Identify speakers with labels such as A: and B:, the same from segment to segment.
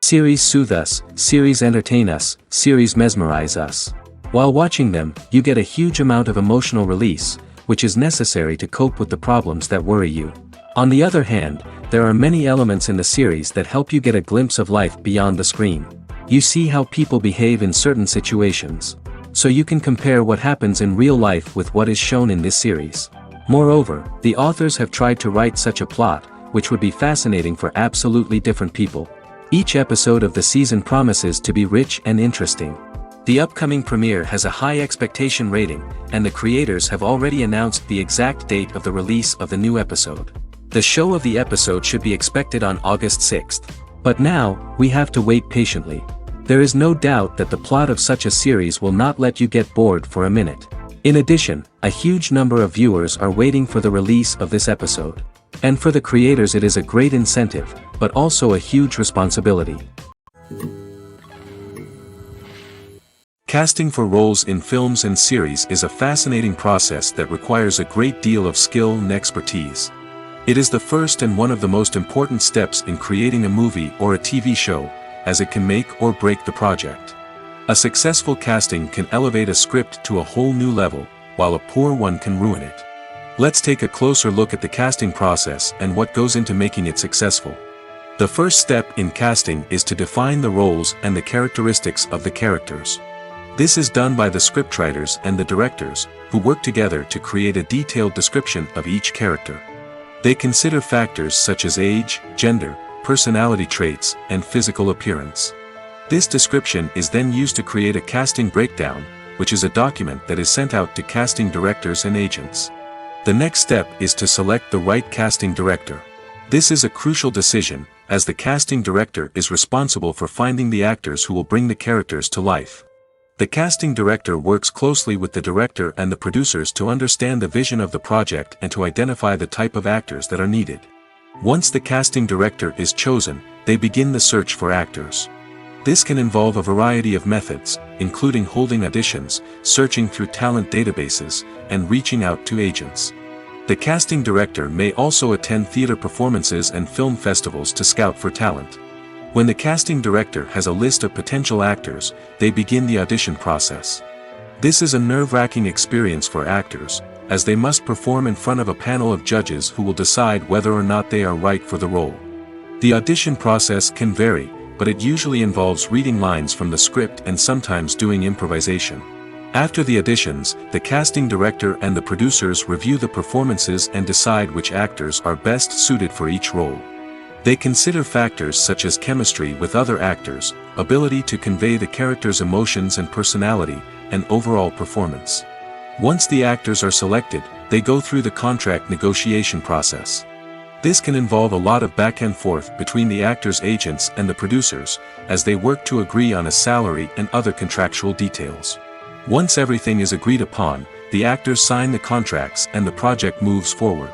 A: Series soothe us, series entertain us, series mesmerize us. While watching them, you get a huge amount of emotional release, which is necessary to cope with the problems that worry you. On the other hand, there are many elements in the series that help you get a glimpse of life beyond the screen. You see how people behave in certain situations. So you can compare what happens in real life with what is shown in this series. Moreover, the authors have tried to write such a plot, which would be fascinating for absolutely different people. Each episode of the season promises to be rich and interesting. The upcoming premiere has a high expectation rating, and the creators have already announced the exact date of the release of the new episode. The show of the episode should be expected on August 6th. But now, we have to wait patiently. There is no doubt that the plot of such a series will not let you get bored for a minute. In addition, a huge number of viewers are waiting for the release of this episode. And for the creators it is a great incentive, but also a huge responsibility. Casting for roles in films and series is a fascinating process that requires a great deal of skill and expertise. It is the first and one of the most important steps in creating a movie or a TV show, as it can make or break the project. A successful casting can elevate a script to a whole new level, while a poor one can ruin it. Let's take a closer look at the casting process and what goes into making it successful. The first step in casting is to define the roles and the characteristics of the characters. This is done by the scriptwriters and the directors, who work together to create a detailed description of each character. They consider factors such as age, gender, personality traits, and physical appearance. This description is then used to create a casting breakdown, which is a document that is sent out to casting directors and agents. The next step is to select the right casting director. This is a crucial decision, as the casting director is responsible for finding the actors who will bring the characters to life. The casting director works closely with the director and the producers to understand the vision of the project and to identify the type of actors that are needed. Once the casting director is chosen, they begin the search for actors. This can involve a variety of methods, including holding auditions, searching through talent databases, and reaching out to agents. The casting director may also attend theater performances and film festivals to scout for talent. When the casting director has a list of potential actors, they begin the audition process. This is a nerve-wracking experience for actors, as they must perform in front of a panel of judges who will decide whether or not they are right for the role. The audition process can vary, but it usually involves reading lines from the script and sometimes doing improvisation. After the auditions, the casting director and the producers review the performances and decide which actors are best suited for each role. They consider factors such as chemistry with other actors, ability to convey the character's emotions and personality, and overall performance. Once the actors are selected, they go through the contract negotiation process. This can involve a lot of back and forth between the actors' agents and the producers, as they work to agree on a salary and other contractual details. Once everything is agreed upon, the actors sign the contracts and the project moves forward.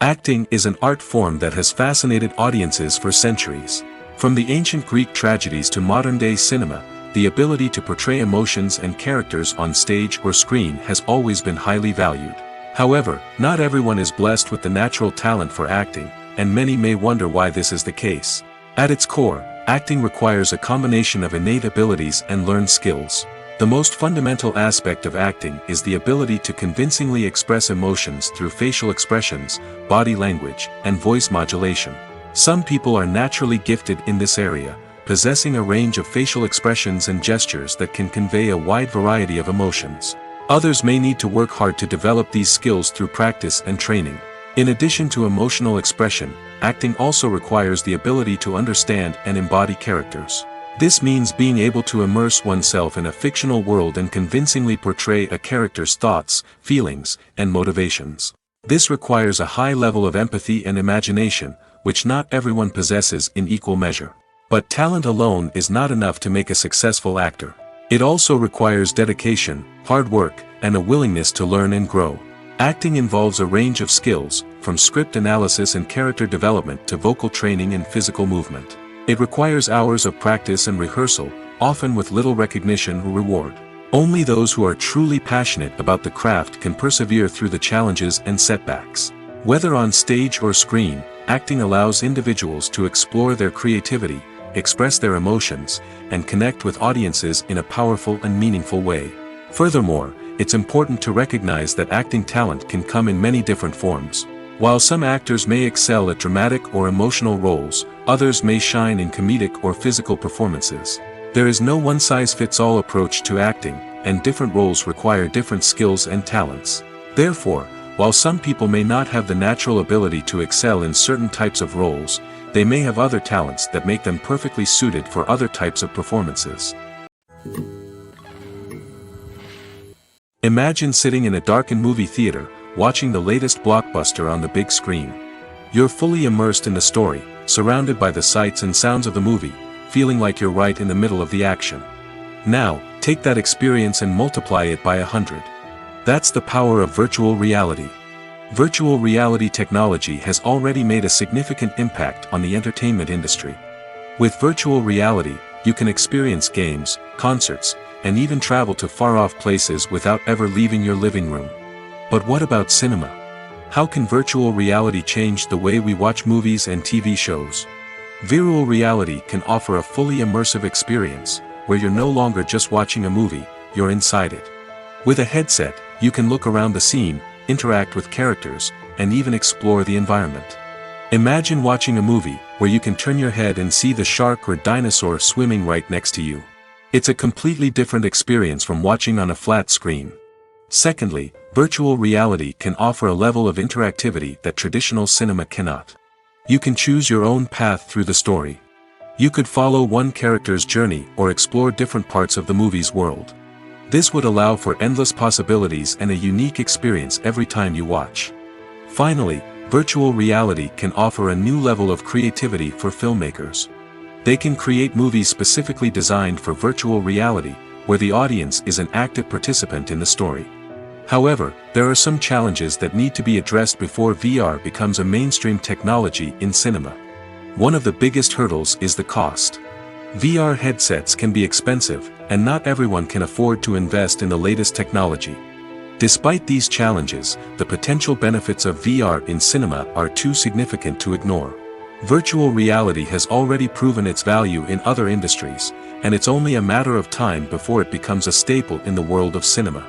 A: Acting is an art form that has fascinated audiences for centuries. From the ancient Greek tragedies to modern-day cinema, the ability to portray emotions and characters on stage or screen has always been highly valued. However, not everyone is blessed with the natural talent for acting, and many may wonder why this is the case. At its core, acting requires a combination of innate abilities and learned skills. The most fundamental aspect of acting is the ability to convincingly express emotions through facial expressions, body language, and voice modulation. Some people are naturally gifted in this area, possessing a range of facial expressions and gestures that can convey a wide variety of emotions. Others may need to work hard to develop these skills through practice and training. In addition to emotional expression, acting also requires the ability to understand and embody characters. This means being able to immerse oneself in a fictional world and convincingly portray a character's thoughts, feelings, and motivations. This requires a high level of empathy and imagination, which not everyone possesses in equal measure. But talent alone is not enough to make a successful actor. It also requires dedication, hard work, and a willingness to learn and grow. Acting involves a range of skills, from script analysis and character development to vocal training and physical movement. It requires hours of practice and rehearsal, often with little recognition or reward. Only those who are truly passionate about the craft can persevere through the challenges and setbacks. Whether on stage or screen, acting allows individuals to explore their creativity, express their emotions, and connect with audiences in a powerful and meaningful way. Furthermore, it's important to recognize that acting talent can come in many different forms. While some actors may excel at dramatic or emotional roles, others may shine in comedic or physical performances. There is no one-size-fits-all approach to acting, and different roles require different skills and talents. Therefore, while some people may not have the natural ability to excel in certain types of roles, they may have other talents that make them perfectly suited for other types of performances. Imagine sitting in a darkened movie theater, watching the latest blockbuster on the big screen. You're fully immersed in the story, surrounded by the sights and sounds of the movie, feeling like you're right in the middle of the action. Now, take that experience and multiply it by 100. That's the power of virtual reality. Virtual reality technology has already made a significant impact on the entertainment industry. With virtual reality, you can experience games, concerts, and even travel to far-off places without ever leaving your living room. But what about cinema? How can virtual reality change the way we watch movies and TV shows? Virtual reality can offer a fully immersive experience, where you're no longer just watching a movie, you're inside it. With a headset, you can look around the scene, interact with characters, and even explore the environment. Imagine watching a movie where you can turn your head and see the shark or dinosaur swimming right next to you. It's a completely different experience from watching on a flat screen. Secondly, virtual reality can offer a level of interactivity that traditional cinema cannot. You can choose your own path through the story. You could follow one character's journey or explore different parts of the movie's world. This would allow for endless possibilities and a unique experience every time you watch. Finally, virtual reality can offer a new level of creativity for filmmakers. They can create movies specifically designed for virtual reality, where the audience is an active participant in the story. However, there are some challenges that need to be addressed before VR becomes a mainstream technology in cinema. One of the biggest hurdles is the cost. VR headsets can be expensive, and not everyone can afford to invest in the latest technology. Despite these challenges, the potential benefits of VR in cinema are too significant to ignore. Virtual reality has already proven its value in other industries, and it's only a matter of time before it becomes a staple in the world of cinema.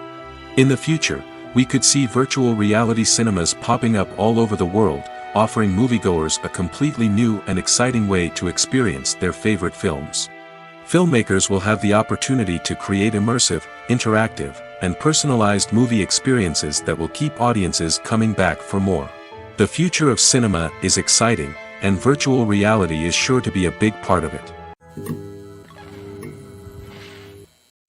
A: In the future, we could see virtual reality cinemas popping up all over the world, offering moviegoers a completely new and exciting way to experience their favorite films. Filmmakers will have the opportunity to create immersive, interactive, and personalized movie experiences that will keep audiences coming back for more. The future of cinema is exciting, and virtual reality is sure to be a big part of it.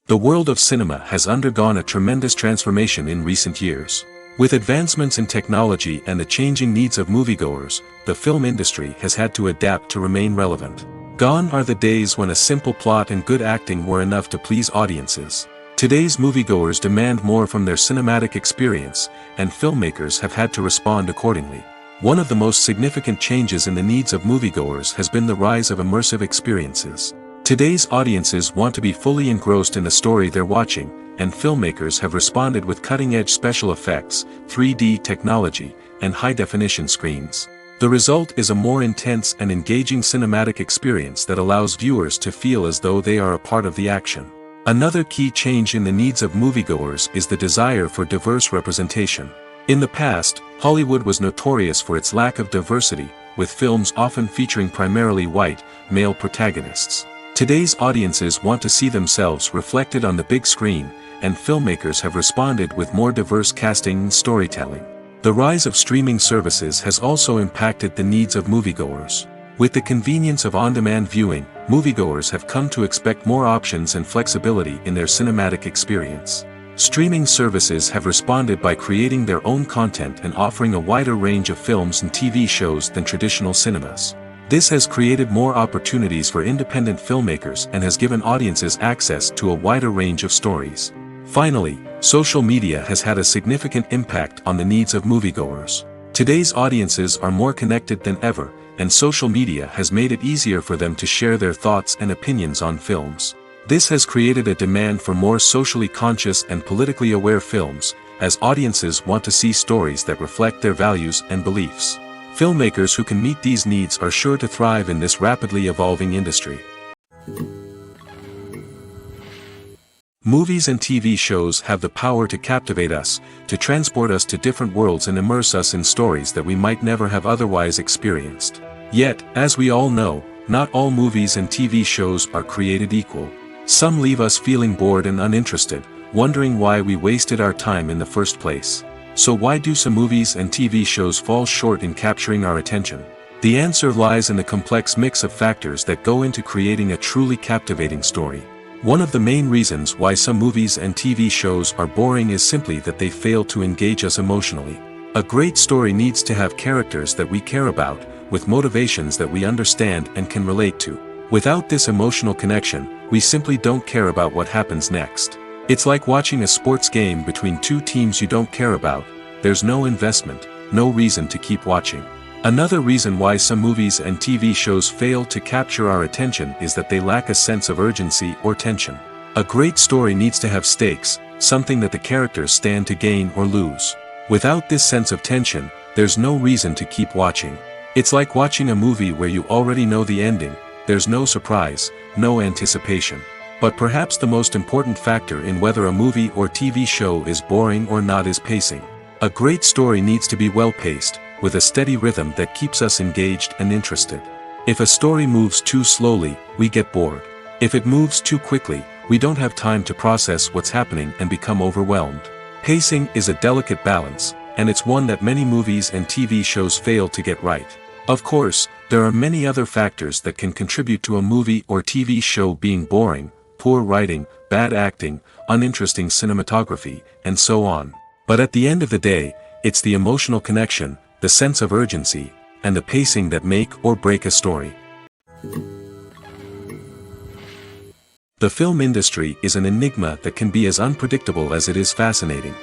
A: The world of cinema has undergone a tremendous transformation in recent years. With advancements in technology and the changing needs of moviegoers, the film industry has had to adapt to remain relevant. Gone are the days when a simple plot and good acting were enough to please audiences. Today's moviegoers demand more from their cinematic experience, and filmmakers have had to respond accordingly. One of the most significant changes in the needs of moviegoers has been the rise of immersive experiences. Today's audiences want to be fully engrossed in the story they're watching, and filmmakers have responded with cutting-edge special effects, 3D technology, and high-definition screens. The result is a more intense and engaging cinematic experience that allows viewers to feel as though they are a part of the action. Another key change in the needs of moviegoers is the desire for diverse representation. In the past, Hollywood was notorious for its lack of diversity, with films often featuring primarily white, male protagonists. Today's audiences want to see themselves reflected on the big screen, and filmmakers have responded with more diverse casting and storytelling. The rise of streaming services has also impacted the needs of moviegoers. With the convenience of on-demand viewing, moviegoers have come to expect more options and flexibility in their cinematic experience. Streaming services have responded by creating their own content and offering a wider range of films and TV shows than traditional cinemas. This has created more opportunities for independent filmmakers and has given audiences access to a wider range of stories. Finally, social media has had a significant impact on the needs of moviegoers. Today's audiences are more connected than ever, and social media has made it easier for them to share their thoughts and opinions on films. This has created a demand for more socially conscious and politically aware films, as audiences want to see stories that reflect their values and beliefs. Filmmakers who can meet these needs are sure to thrive in this rapidly evolving industry. Movies and TV shows have the power to captivate us, to transport us to different worlds and immerse us in stories that we might never have otherwise experienced. Yet, as we all know, not all movies and TV shows are created equal. Some leave us feeling bored and uninterested, wondering why we wasted our time in the first place. So why do some movies and TV shows fall short in capturing our attention? The answer lies in the complex mix of factors that go into creating a truly captivating story. One of the main reasons why some movies and TV shows are boring is simply that they fail to engage us emotionally. A great story needs to have characters that we care about, with motivations that we understand and can relate to. Without this emotional connection, we simply don't care about what happens next. It's like watching a sports game between two teams you don't care about. There's no investment, no reason to keep watching. Another reason why some movies and TV shows fail to capture our attention is that they lack a sense of urgency or tension. A great story needs to have stakes, something that the characters stand to gain or lose. Without this sense of tension, there's no reason to keep watching. It's like watching a movie where you already know the ending. There's no surprise, no anticipation. But perhaps the most important factor in whether a movie or TV show is boring or not is pacing. A great story needs to be well-paced, with a steady rhythm that keeps us engaged and interested. If a story moves too slowly, we get bored. If it moves too quickly, we don't have time to process what's happening and become overwhelmed. Pacing is a delicate balance, and it's one that many movies and TV shows fail to get right. Of course, there are many other factors that can contribute to a movie or TV show being boring: poor writing, bad acting, uninteresting cinematography, and so on. But at the end of the day, it's the emotional connection, the sense of urgency, and the pacing that make or break a story. The film industry is an enigma that can be as unpredictable as it is fascinating.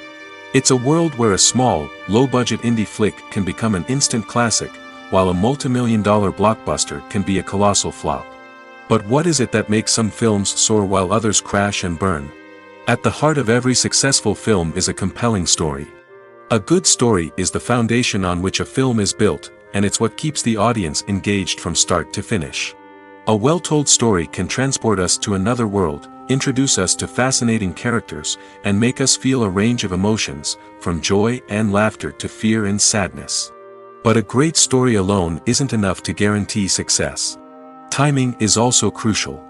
A: It's a world where a small, low-budget indie flick can become an instant classic, while a multi-million-dollar blockbuster can be a colossal flop. But what is it that makes some films soar while others crash and burn? At the heart of every successful film is a compelling story. A good story is the foundation on which a film is built, and it's what keeps the audience engaged from start to finish. A well-told story can transport us to another world, introduce us to fascinating characters, and make us feel a range of emotions, from joy and laughter to fear and sadness. But a great story alone isn't enough to guarantee success. Timing is also crucial.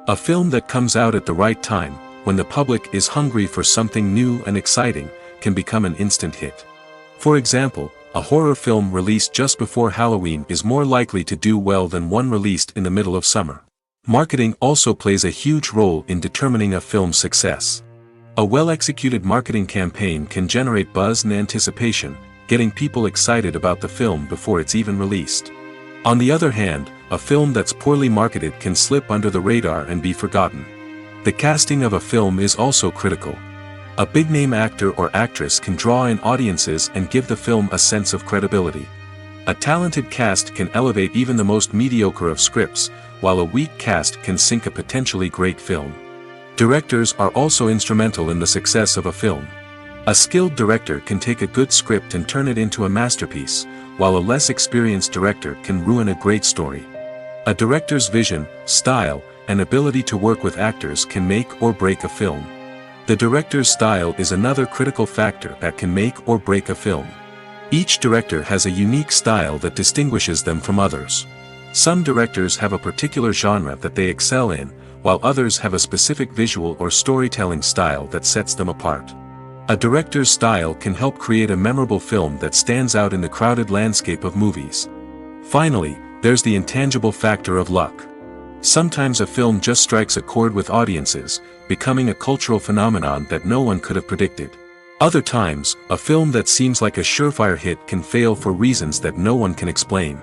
A: A film that comes out at the right time, when the public is hungry for something new and exciting, can become an instant hit. For example, a horror film released just before Halloween is more likely to do well than one released in the middle of summer. Marketing also plays a huge role in determining a film's success. A well-executed marketing campaign can generate buzz and anticipation, getting people excited about the film before it's even released. On the other hand, a film that's poorly marketed can slip under the radar and be forgotten. The casting of a film is also critical. A big-name actor or actress can draw in audiences and give the film a sense of credibility. A talented cast can elevate even the most mediocre of scripts, while a weak cast can sink a potentially great film. Directors are also instrumental in the success of a film. A skilled director can take a good script and turn it into a masterpiece, while a less experienced director can ruin a great story. A director's vision, style, and ability to work with actors can make or break a film. The director's style is another critical factor that can make or break a film. Each director has a unique style that distinguishes them from others. Some directors have a particular genre that they excel in, while others have a specific visual or storytelling style that sets them apart. A director's style can help create a memorable film that stands out in the crowded landscape of movies. Finally, there's the intangible factor of luck. Sometimes a film just strikes a chord with audiences, becoming a cultural phenomenon that no one could have predicted. Other times, a film that seems like a surefire hit can fail for reasons that no one can explain.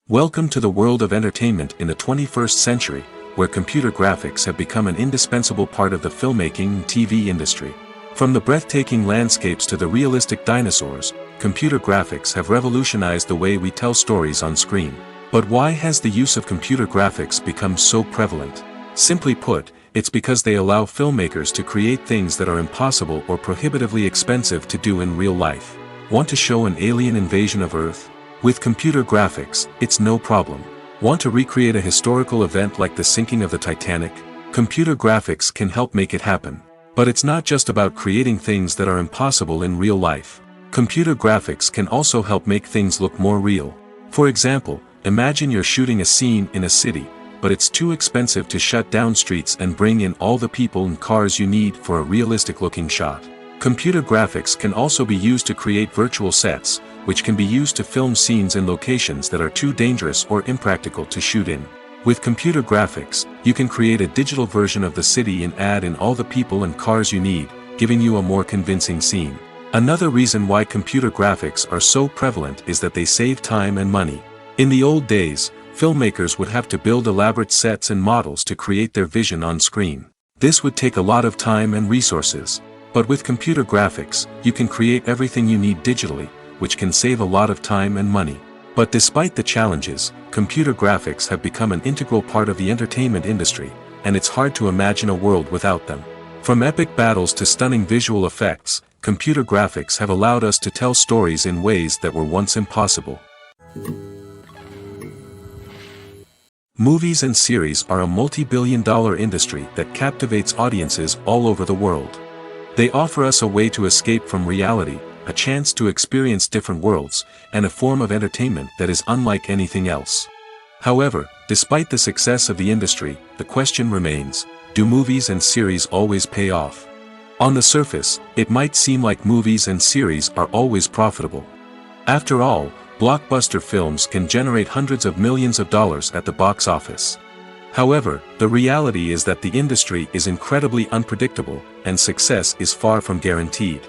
A: Welcome to the world of entertainment in the 21st century, where computer graphics have become an indispensable part of the filmmaking and TV industry. From the breathtaking landscapes to the realistic dinosaurs, computer graphics have revolutionized the way we tell stories on screen. But why has the use of computer graphics become so prevalent? Simply put, it's because they allow filmmakers to create things that are impossible or prohibitively expensive to do in real life. Want to show an alien invasion of Earth? With computer graphics, it's no problem. Want to recreate a historical event like the sinking of the Titanic? Computer graphics can help make it happen. But it's not just about creating things that are impossible in real life. Computer graphics can also help make things look more real. For example, imagine you're shooting a scene in a city, but it's too expensive to shut down streets and bring in all the people and cars you need for a realistic-looking shot. Computer graphics can also be used to create virtual sets, which can be used to film scenes in locations that are too dangerous or impractical to shoot in. With computer graphics, you can create a digital version of the city and add in all the people and cars you need, giving you a more convincing scene. Another reason why computer graphics are so prevalent is that they save time and money. In the old days, filmmakers would have to build elaborate sets and models to create their vision on screen. This would take a lot of time and resources. But with computer graphics, you can create everything you need digitally, which can save a lot of time and money. But despite the challenges, computer graphics have become an integral part of the entertainment industry, and it's hard to imagine a world without them. From epic battles to stunning visual effects, computer graphics have allowed us to tell stories in ways that were once impossible. Movies and series are a multi-billion-dollar industry that captivates audiences all over the world. They offer us a way to escape from reality, a chance to experience different worlds, and a form of entertainment that is unlike anything else. However, despite the success of the industry, the question remains, do movies and series always pay off? On the surface, it might seem like movies and series are always profitable. After all, blockbuster films can generate hundreds of millions of dollars at the box office. However, the reality is that the industry is incredibly unpredictable, and success is far from guaranteed.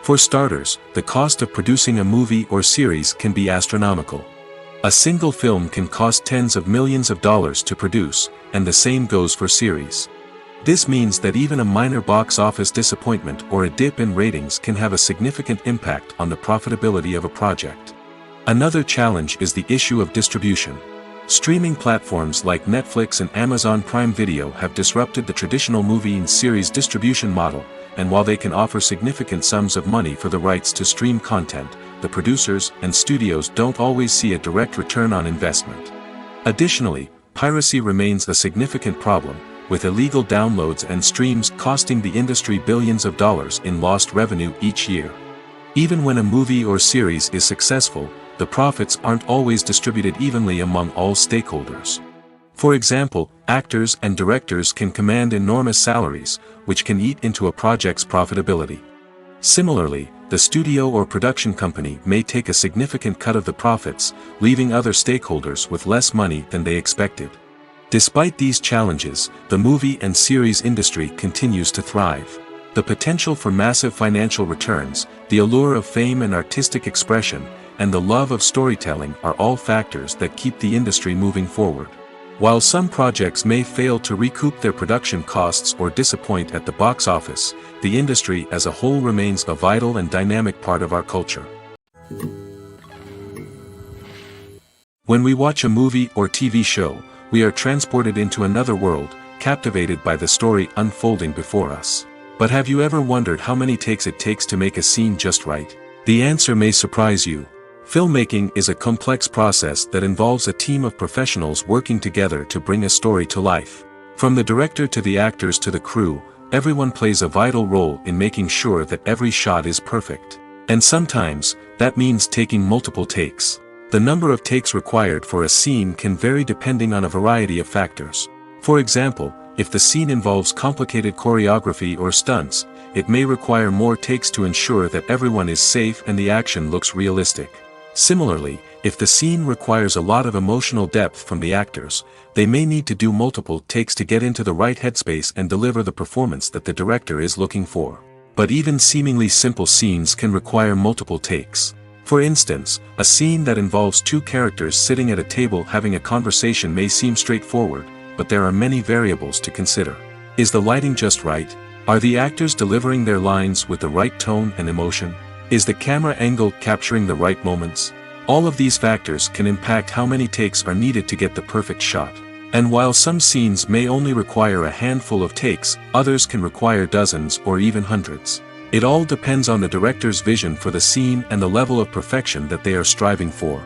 A: For starters, the cost of producing a movie or series can be astronomical. A single film can cost tens of millions of dollars to produce, and the same goes for series. This means that even a minor box office disappointment or a dip in ratings can have a significant impact on the profitability of a project. Another challenge is the issue of distribution. Streaming platforms like Netflix and Amazon Prime Video have disrupted the traditional movie and series distribution model, and while they can offer significant sums of money for the rights to stream content, the producers and studios don't always see a direct return on investment. Additionally, piracy remains a significant problem, with illegal downloads and streams costing the industry billions of dollars in lost revenue each year. Even when a movie or series is successful, the profits aren't always distributed evenly among all stakeholders. For example, actors and directors can command enormous salaries, which can eat into a project's profitability. Similarly, the studio or production company may take a significant cut of the profits, leaving other stakeholders with less money than they expected. Despite these challenges, the movie and series industry continues to thrive. The potential for massive financial returns, the allure of fame and artistic expression, and the love of storytelling are all factors that keep the industry moving forward. While some projects may fail to recoup their production costs or disappoint at the box office, the industry as a whole remains a vital and dynamic part of our culture. When we watch a movie or TV show, we are transported into another world, captivated by the story unfolding before us. But have you ever wondered how many takes it takes to make a scene just right? The answer may surprise you. Filmmaking is a complex process that involves a team of professionals working together to bring a story to life. From the director to the actors to the crew, everyone plays a vital role in making sure that every shot is perfect. And sometimes, that means taking multiple takes. The number of takes required for a scene can vary depending on a variety of factors. For example, if the scene involves complicated choreography or stunts, it may require more takes to ensure that everyone is safe and the action looks realistic. Similarly, if the scene requires a lot of emotional depth from the actors, they may need to do multiple takes to get into the right headspace and deliver the performance that the director is looking for. But even seemingly simple scenes can require multiple takes. For instance, a scene that involves two characters sitting at a table having a conversation may seem straightforward, but there are many variables to consider. Is the lighting just right? Are the actors delivering their lines with the right tone and emotion? Is the camera angle capturing the right moments? All of these factors can impact how many takes are needed to get the perfect shot. And while some scenes may only require a handful of takes, others can require dozens or even hundreds. It all depends on the director's vision for the scene and the level of perfection that they are striving for.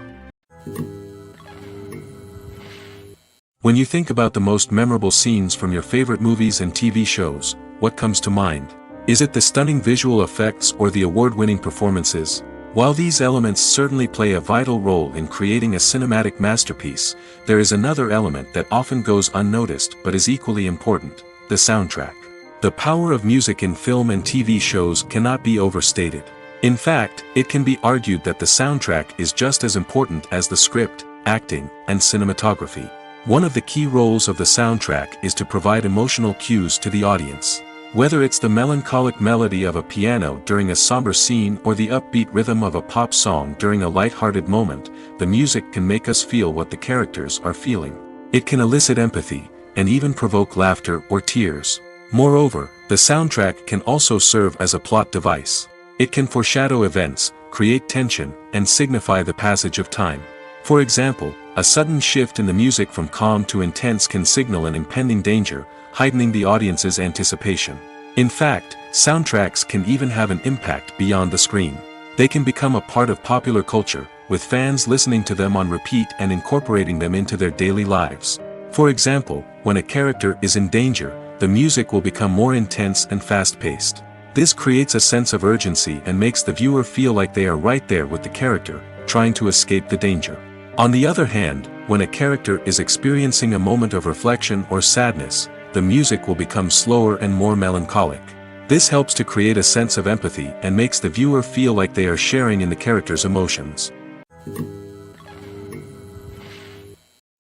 A: When you think about the most memorable scenes from your favorite movies and TV shows, what comes to mind? Is it the stunning visual effects or the award-winning performances? While these elements certainly play a vital role in creating a cinematic masterpiece, there is another element that often goes unnoticed but is equally important: the soundtrack. The power of music in film and TV shows cannot be overstated. In fact, it can be argued that the soundtrack is just as important as the script, acting, and cinematography. One of the key roles of the soundtrack is to provide emotional cues to the audience. Whether it's the melancholic melody of a piano during a somber scene or the upbeat rhythm of a pop song during a light-hearted moment, the music can make us feel what the characters are feeling. It can elicit empathy, and even provoke laughter or tears. Moreover, the soundtrack can also serve as a plot device. It can foreshadow events, create tension, and signify the passage of time. For example, a sudden shift in the music from calm to intense can signal an impending danger, heightening the audience's anticipation. In fact, soundtracks can even have an impact beyond the screen. They can become a part of popular culture, with fans listening to them on repeat and incorporating them into their daily lives. For example, when a character is in danger, the music will become more intense and fast-paced. This creates a sense of urgency and makes the viewer feel like they are right there with the character, trying to escape the danger. On the other hand, when a character is experiencing a moment of reflection or sadness, the music will become slower and more melancholic. This helps to create a sense of empathy and makes the viewer feel like they are sharing in the character's emotions.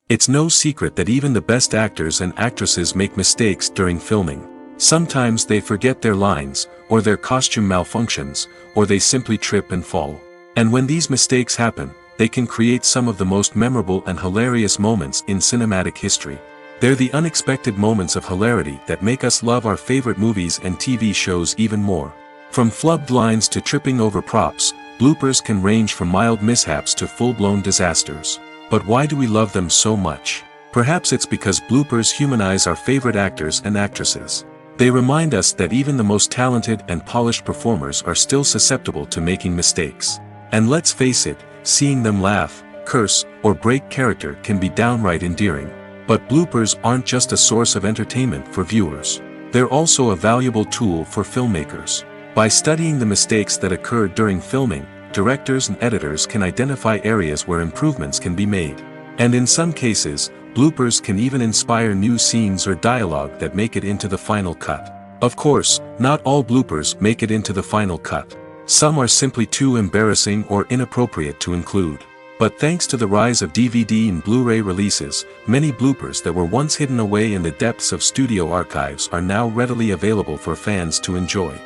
A: It's no secret that even the best actors and actresses make mistakes during filming. Sometimes they forget their lines, or their costume malfunctions, or they simply trip and fall. And when these mistakes happen, they can create some of the most memorable and hilarious moments in cinematic history. They're the unexpected moments of hilarity that make us love our favorite movies and TV shows even more. From flubbed lines to tripping over props, bloopers can range from mild mishaps to full-blown disasters. But why do we love them so much? Perhaps it's because bloopers humanize our favorite actors and actresses. They remind us that even the most talented and polished performers are still susceptible to making mistakes. And let's face it, seeing them laugh, curse, or break character can be downright endearing. But bloopers aren't just a source of entertainment for viewers. They're also a valuable tool for filmmakers. By studying the mistakes that occurred during filming, directors and editors can identify areas where improvements can be made. And in some cases, bloopers can even inspire new scenes or dialogue that make it into the final cut. Of course, not all bloopers make it into the final cut. Some are simply too embarrassing or inappropriate to include. But thanks to the rise of DVD and Blu-ray releases, many bloopers that were once hidden away in the depths of studio archives are now readily available for fans to enjoy.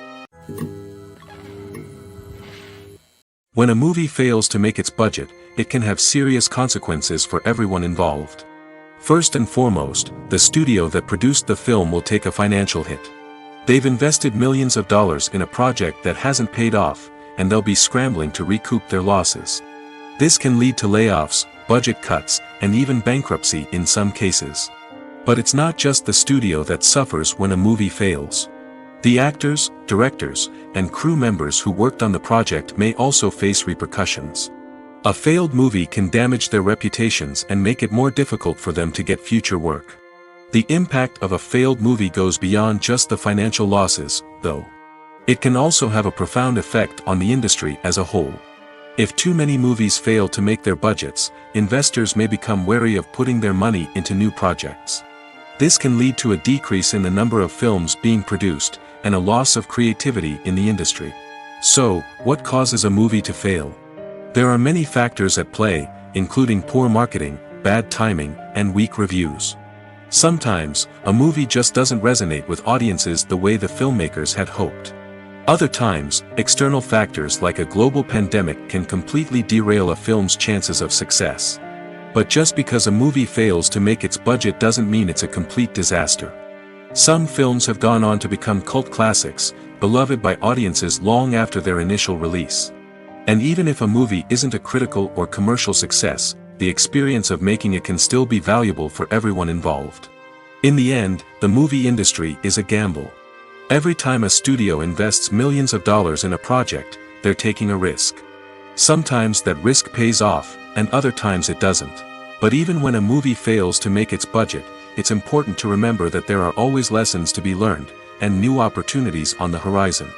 A: When a movie fails to make its budget, it can have serious consequences for everyone involved. First and foremost, the studio that produced the film will take a financial hit. They've invested millions of dollars in a project that hasn't paid off, and they'll be scrambling to recoup their losses. This can lead to layoffs, budget cuts, and even bankruptcy in some cases. But it's not just the studio that suffers when a movie fails. The actors, directors, and crew members who worked on the project may also face repercussions. A failed movie can damage their reputations and make it more difficult for them to get future work. The impact of a failed movie goes beyond just the financial losses, though. It can also have a profound effect on the industry as a whole. If too many movies fail to make their budgets, investors may become wary of putting their money into new projects. This can lead to a decrease in the number of films being produced, and a loss of creativity in the industry. So, what causes a movie to fail? There are many factors at play, including poor marketing, bad timing, and weak reviews. Sometimes, a movie just doesn't resonate with audiences the way the filmmakers had hoped. Other times, external factors like a global pandemic can completely derail a film's chances of success. But just because a movie fails to make its budget doesn't mean it's a complete disaster. Some films have gone on to become cult classics, beloved by audiences long after their initial release. And even if a movie isn't a critical or commercial success, the experience of making it can still be valuable for everyone involved. In the end, the movie industry is a gamble. Every time a studio invests millions of dollars in a project, they're taking a risk. Sometimes that risk pays off, and other times it doesn't. But even when a movie fails to make its budget, it's important to remember that there are always lessons to be learned, and new opportunities on the horizon.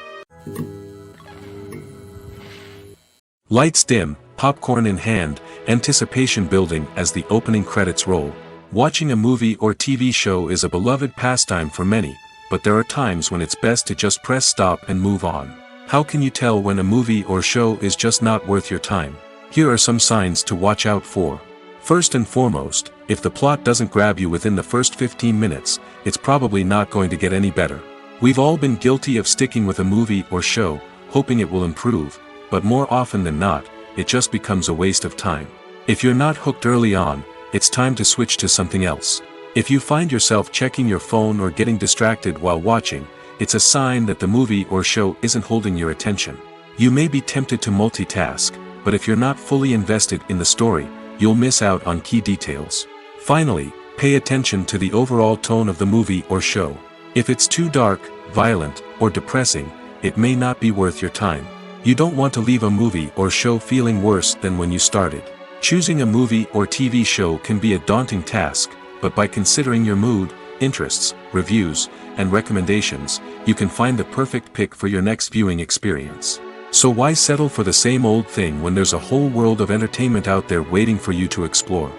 A: Lights dim, popcorn in hand, anticipation building as the opening credits roll. Watching a movie or TV show is a beloved pastime for many, but there are times when it's best to just press stop and move on. How can you tell when a movie or show is just not worth your time? Here are some signs to watch out for. First and foremost, if the plot doesn't grab you within the first 15 minutes, it's probably not going to get any better. We've all been guilty of sticking with a movie or show, hoping it will improve, but more often than not, it just becomes a waste of time. If you're not hooked early on, it's time to switch to something else. If you find yourself checking your phone or getting distracted while watching, it's a sign that the movie or show isn't holding your attention. You may be tempted to multitask, but if you're not fully invested in the story, you'll miss out on key details. Finally, pay attention to the overall tone of the movie or show. If it's too dark, violent, or depressing, it may not be worth your time. You don't want to leave a movie or show feeling worse than when you started. Choosing a movie or TV show can be a daunting task, but by considering your mood, interests, reviews, and recommendations, you can find the perfect pick for your next viewing experience. So why settle for the same old thing when there's a whole world of entertainment out there waiting for you to explore?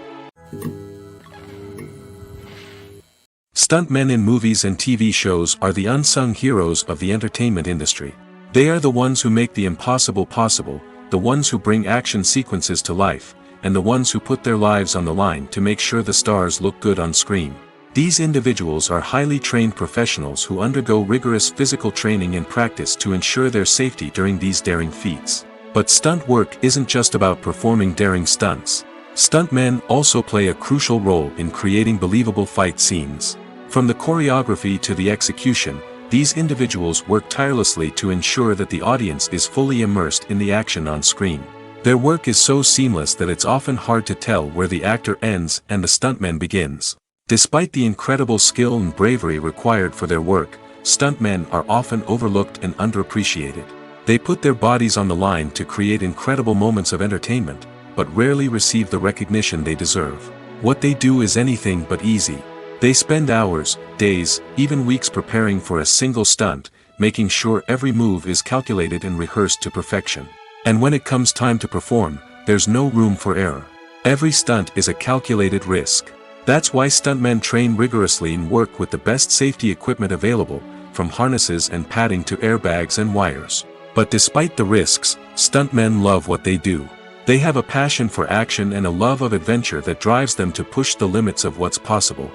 A: Stuntmen in movies and TV shows are the unsung heroes of the entertainment industry. They are the ones who make the impossible possible, the ones who bring action sequences to life, and the ones who put their lives on the line to make sure the stars look good on screen. These individuals are highly trained professionals who undergo rigorous physical training and practice to ensure their safety during these daring feats. But stunt work isn't just about performing daring stunts. Stuntmen also play a crucial role in creating believable fight scenes. From the choreography to the execution, these individuals work tirelessly to ensure that the audience is fully immersed in the action on screen. Their work is so seamless that it's often hard to tell where the actor ends and the stuntman begins. Despite the incredible skill and bravery required for their work, stuntmen are often overlooked and underappreciated. They put their bodies on the line to create incredible moments of entertainment, but rarely receive the recognition they deserve. What they do is anything but easy. They spend hours, days, even weeks preparing for a single stunt, making sure every move is calculated and rehearsed to perfection. And when it comes time to perform, there's no room for error. Every stunt is a calculated risk. That's why stuntmen train rigorously and work with the best safety equipment available, from harnesses and padding to airbags and wires. But despite the risks, stuntmen love what they do. They have a passion for action and a love of adventure that drives them to push the limits of what's possible.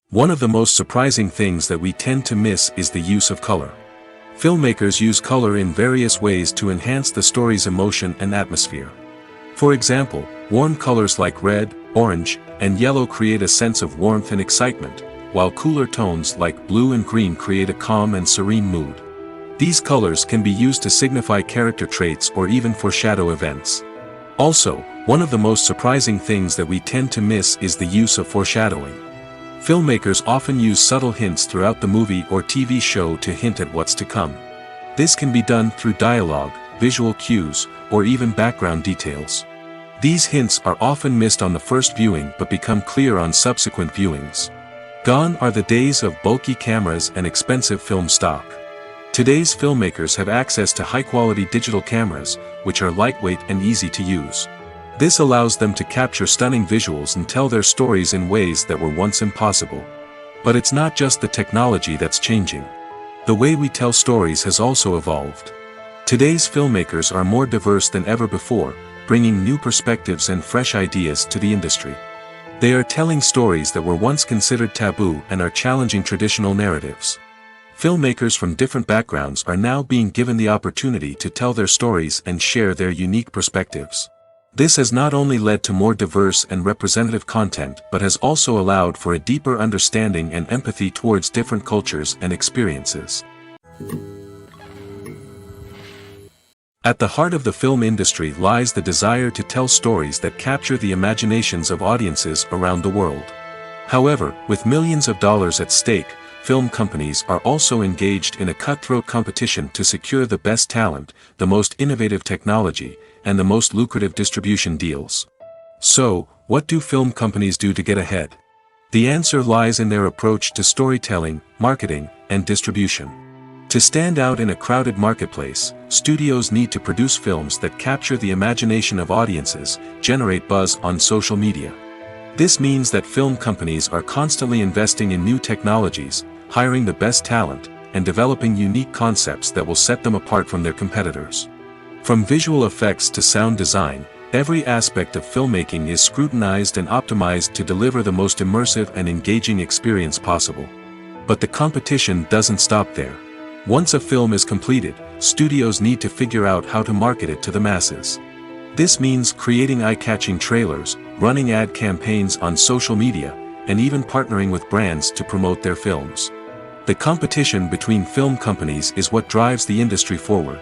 A: One of the most surprising things that we tend to miss is the use of color. Filmmakers use color in various ways to enhance the story's emotion and atmosphere. For example, warm colors like red, orange, and yellow create a sense of warmth and excitement, while cooler tones like blue and green create a calm and serene mood. These colors can be used to signify character traits or even foreshadow events. Also, one of the most surprising things that we tend to miss is the use of foreshadowing. Filmmakers often use subtle hints throughout the movie or TV show to hint at what's to come. This can be done through dialogue, visual cues, or even background details. These hints are often missed on the first viewing but become clear on subsequent viewings. Gone are the days of bulky cameras and expensive film stock. Today's filmmakers have access to high-quality digital cameras, which are lightweight and easy to use. This allows them to capture stunning visuals and tell their stories in ways that were once impossible. But it's not just the technology that's changing. The way we tell stories has also evolved. Today's filmmakers are more diverse than ever before, bringing new perspectives and fresh ideas to the industry. They are telling stories that were once considered taboo and are challenging traditional narratives. Filmmakers from different backgrounds are now being given the opportunity to tell their stories and share their unique perspectives. This has not only led to more diverse and representative content but has also allowed for a deeper understanding and empathy towards different cultures and experiences. At the heart of the film industry lies the desire to tell stories that capture the imaginations of audiences around the world. However, with millions of dollars at stake, film companies are also engaged in a cutthroat competition to secure the best talent, the most innovative technology, and the most lucrative distribution deals. So, what do film companies do to get ahead? The answer lies in their approach to storytelling, marketing, and distribution. To stand out in a crowded marketplace, studios need to produce films that capture the imagination of audiences, generate buzz on social media. This means that film companies are constantly investing in new technologies, hiring the best talent, and developing unique concepts that will set them apart from their competitors. From visual effects to sound design, every aspect of filmmaking is scrutinized and optimized to deliver the most immersive and engaging experience possible. But the competition doesn't stop there. Once a film is completed, studios need to figure out how to market it to the masses. This means creating eye-catching trailers, running ad campaigns on social media, and even partnering with brands to promote their films. The competition between film companies is what drives the industry forward.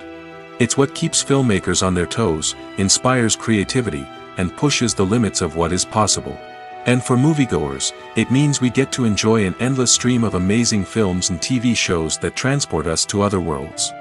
A: It's what keeps filmmakers on their toes, inspires creativity, and pushes the limits of what is possible. And for moviegoers, it means we get to enjoy an endless stream of amazing films and TV shows that transport us to other worlds.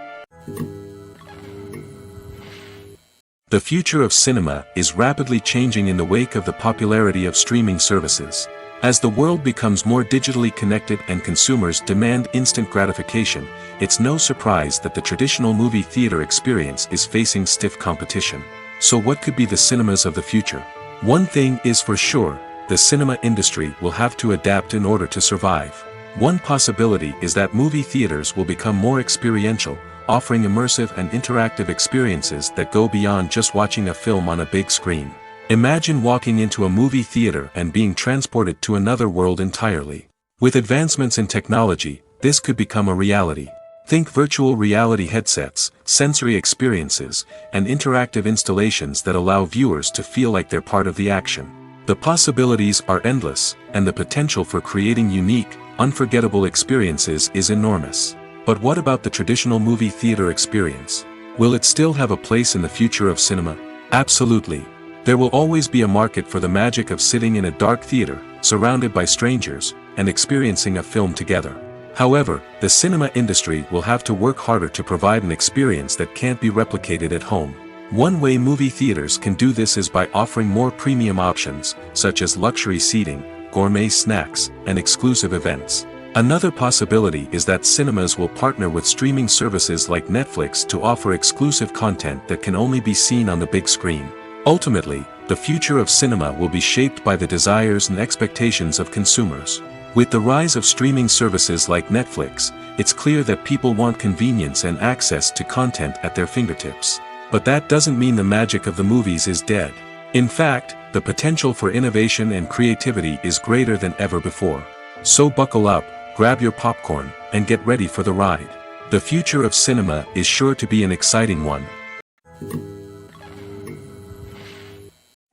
A: The future of cinema is rapidly changing in the wake of the popularity of streaming services. As the world becomes more digitally connected and consumers demand instant gratification, it's no surprise that the traditional movie theater experience is facing stiff competition. So what could be the cinemas of the future? One thing is for sure, the cinema industry will have to adapt in order to survive. One possibility is that movie theaters will become more experiential, offering immersive and interactive experiences that go beyond just watching a film on a big screen. Imagine walking into a movie theater and being transported to another world entirely. With advancements in technology, this could become a reality. Think virtual reality headsets, sensory experiences, and interactive installations that allow viewers to feel like they're part of the action. The possibilities are endless, and the potential for creating unique, unforgettable experiences is enormous. But what about the traditional movie theater experience? Will it still have a place in the future of cinema? Absolutely. There will always be a market for the magic of sitting in a dark theater, surrounded by strangers, and experiencing a film together. However, the cinema industry will have to work harder to provide an experience that can't be replicated at home. One way movie theaters can do this is by offering more premium options, such as luxury seating, gourmet snacks, and exclusive events. Another possibility is that cinemas will partner with streaming services like Netflix to offer exclusive content that can only be seen on the big screen. Ultimately, the future of cinema will be shaped by the desires and expectations of consumers. With the rise of streaming services like Netflix, it's clear that people want convenience and access to content at their fingertips. But that doesn't mean the magic of the movies is dead. In fact, the potential for innovation and creativity is greater than ever before. So buckle up, grab your popcorn, and get ready for the ride. The future of cinema is sure to be an exciting one.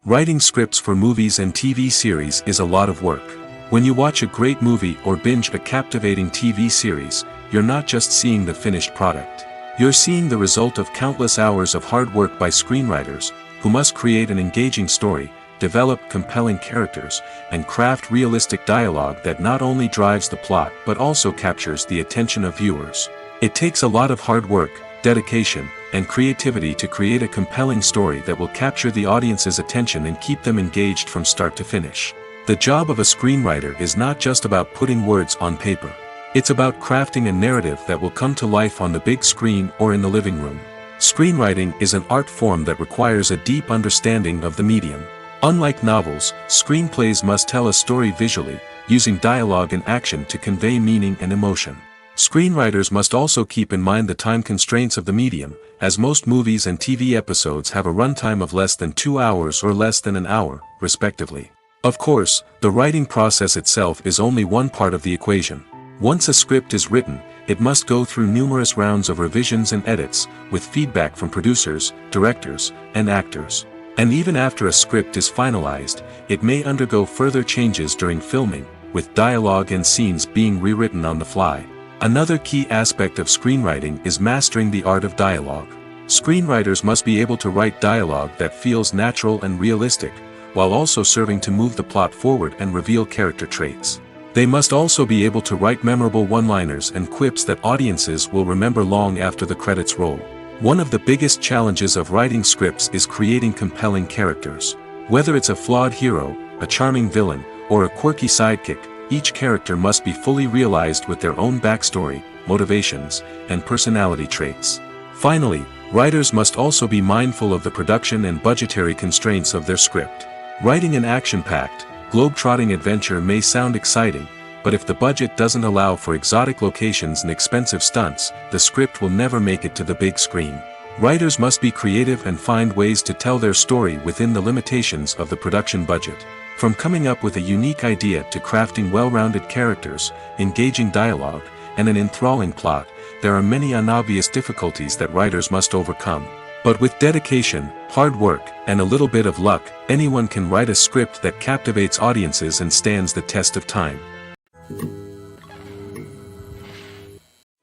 A: Writing scripts for movies and TV series is a lot of work. When you watch a great movie or binge a captivating TV series, you're not just seeing the finished product. You're seeing the result of countless hours of hard work by screenwriters, who must create an engaging story, develop compelling characters, and craft realistic dialogue that not only drives the plot but also captures the attention of viewers. It takes a lot of hard work, dedication, and creativity to create a compelling story that will capture the audience's attention and keep them engaged from start to finish. The job of a screenwriter is not just about putting words on paper. It's about crafting a narrative that will come to life on the big screen or in the living room. Screenwriting is an art form that requires a deep understanding of the medium. Unlike novels, screenplays must tell a story visually, using dialogue and action to convey meaning and emotion. Screenwriters must also keep in mind the time constraints of the medium, as most movies and TV episodes have a runtime of less than 2 hours or less than an hour, respectively. Of course, the writing process itself is only one part of the equation. Once a script is written, it must go through numerous rounds of revisions and edits, with feedback from producers, directors, and actors. And even after a script is finalized, it may undergo further changes during filming, with dialogue and scenes being rewritten on the fly. Another key aspect of screenwriting is mastering the art of dialogue. Screenwriters must be able to write dialogue that feels natural and realistic, while also serving to move the plot forward and reveal character traits. They must also be able to write memorable one-liners and quips that audiences will remember long after the credits roll. One of the biggest challenges of writing scripts is creating compelling characters. Whether it's a flawed hero, a charming villain, or a quirky sidekick, each character must be fully realized with their own backstory, motivations, and personality traits. Finally, writers must also be mindful of the production and budgetary constraints of their script. Writing an action-packed, globe-trotting adventure may sound exciting, but if the budget doesn't allow for exotic locations and expensive stunts, the script will never make it to the big screen. Writers must be creative and find ways to tell their story within the limitations of the production budget. From coming up with a unique idea to crafting well-rounded characters, engaging dialogue, and an enthralling plot, there are many unobvious difficulties that writers must overcome. But with dedication, hard work, and a little bit of luck, anyone can write a script that captivates audiences and stands the test of time.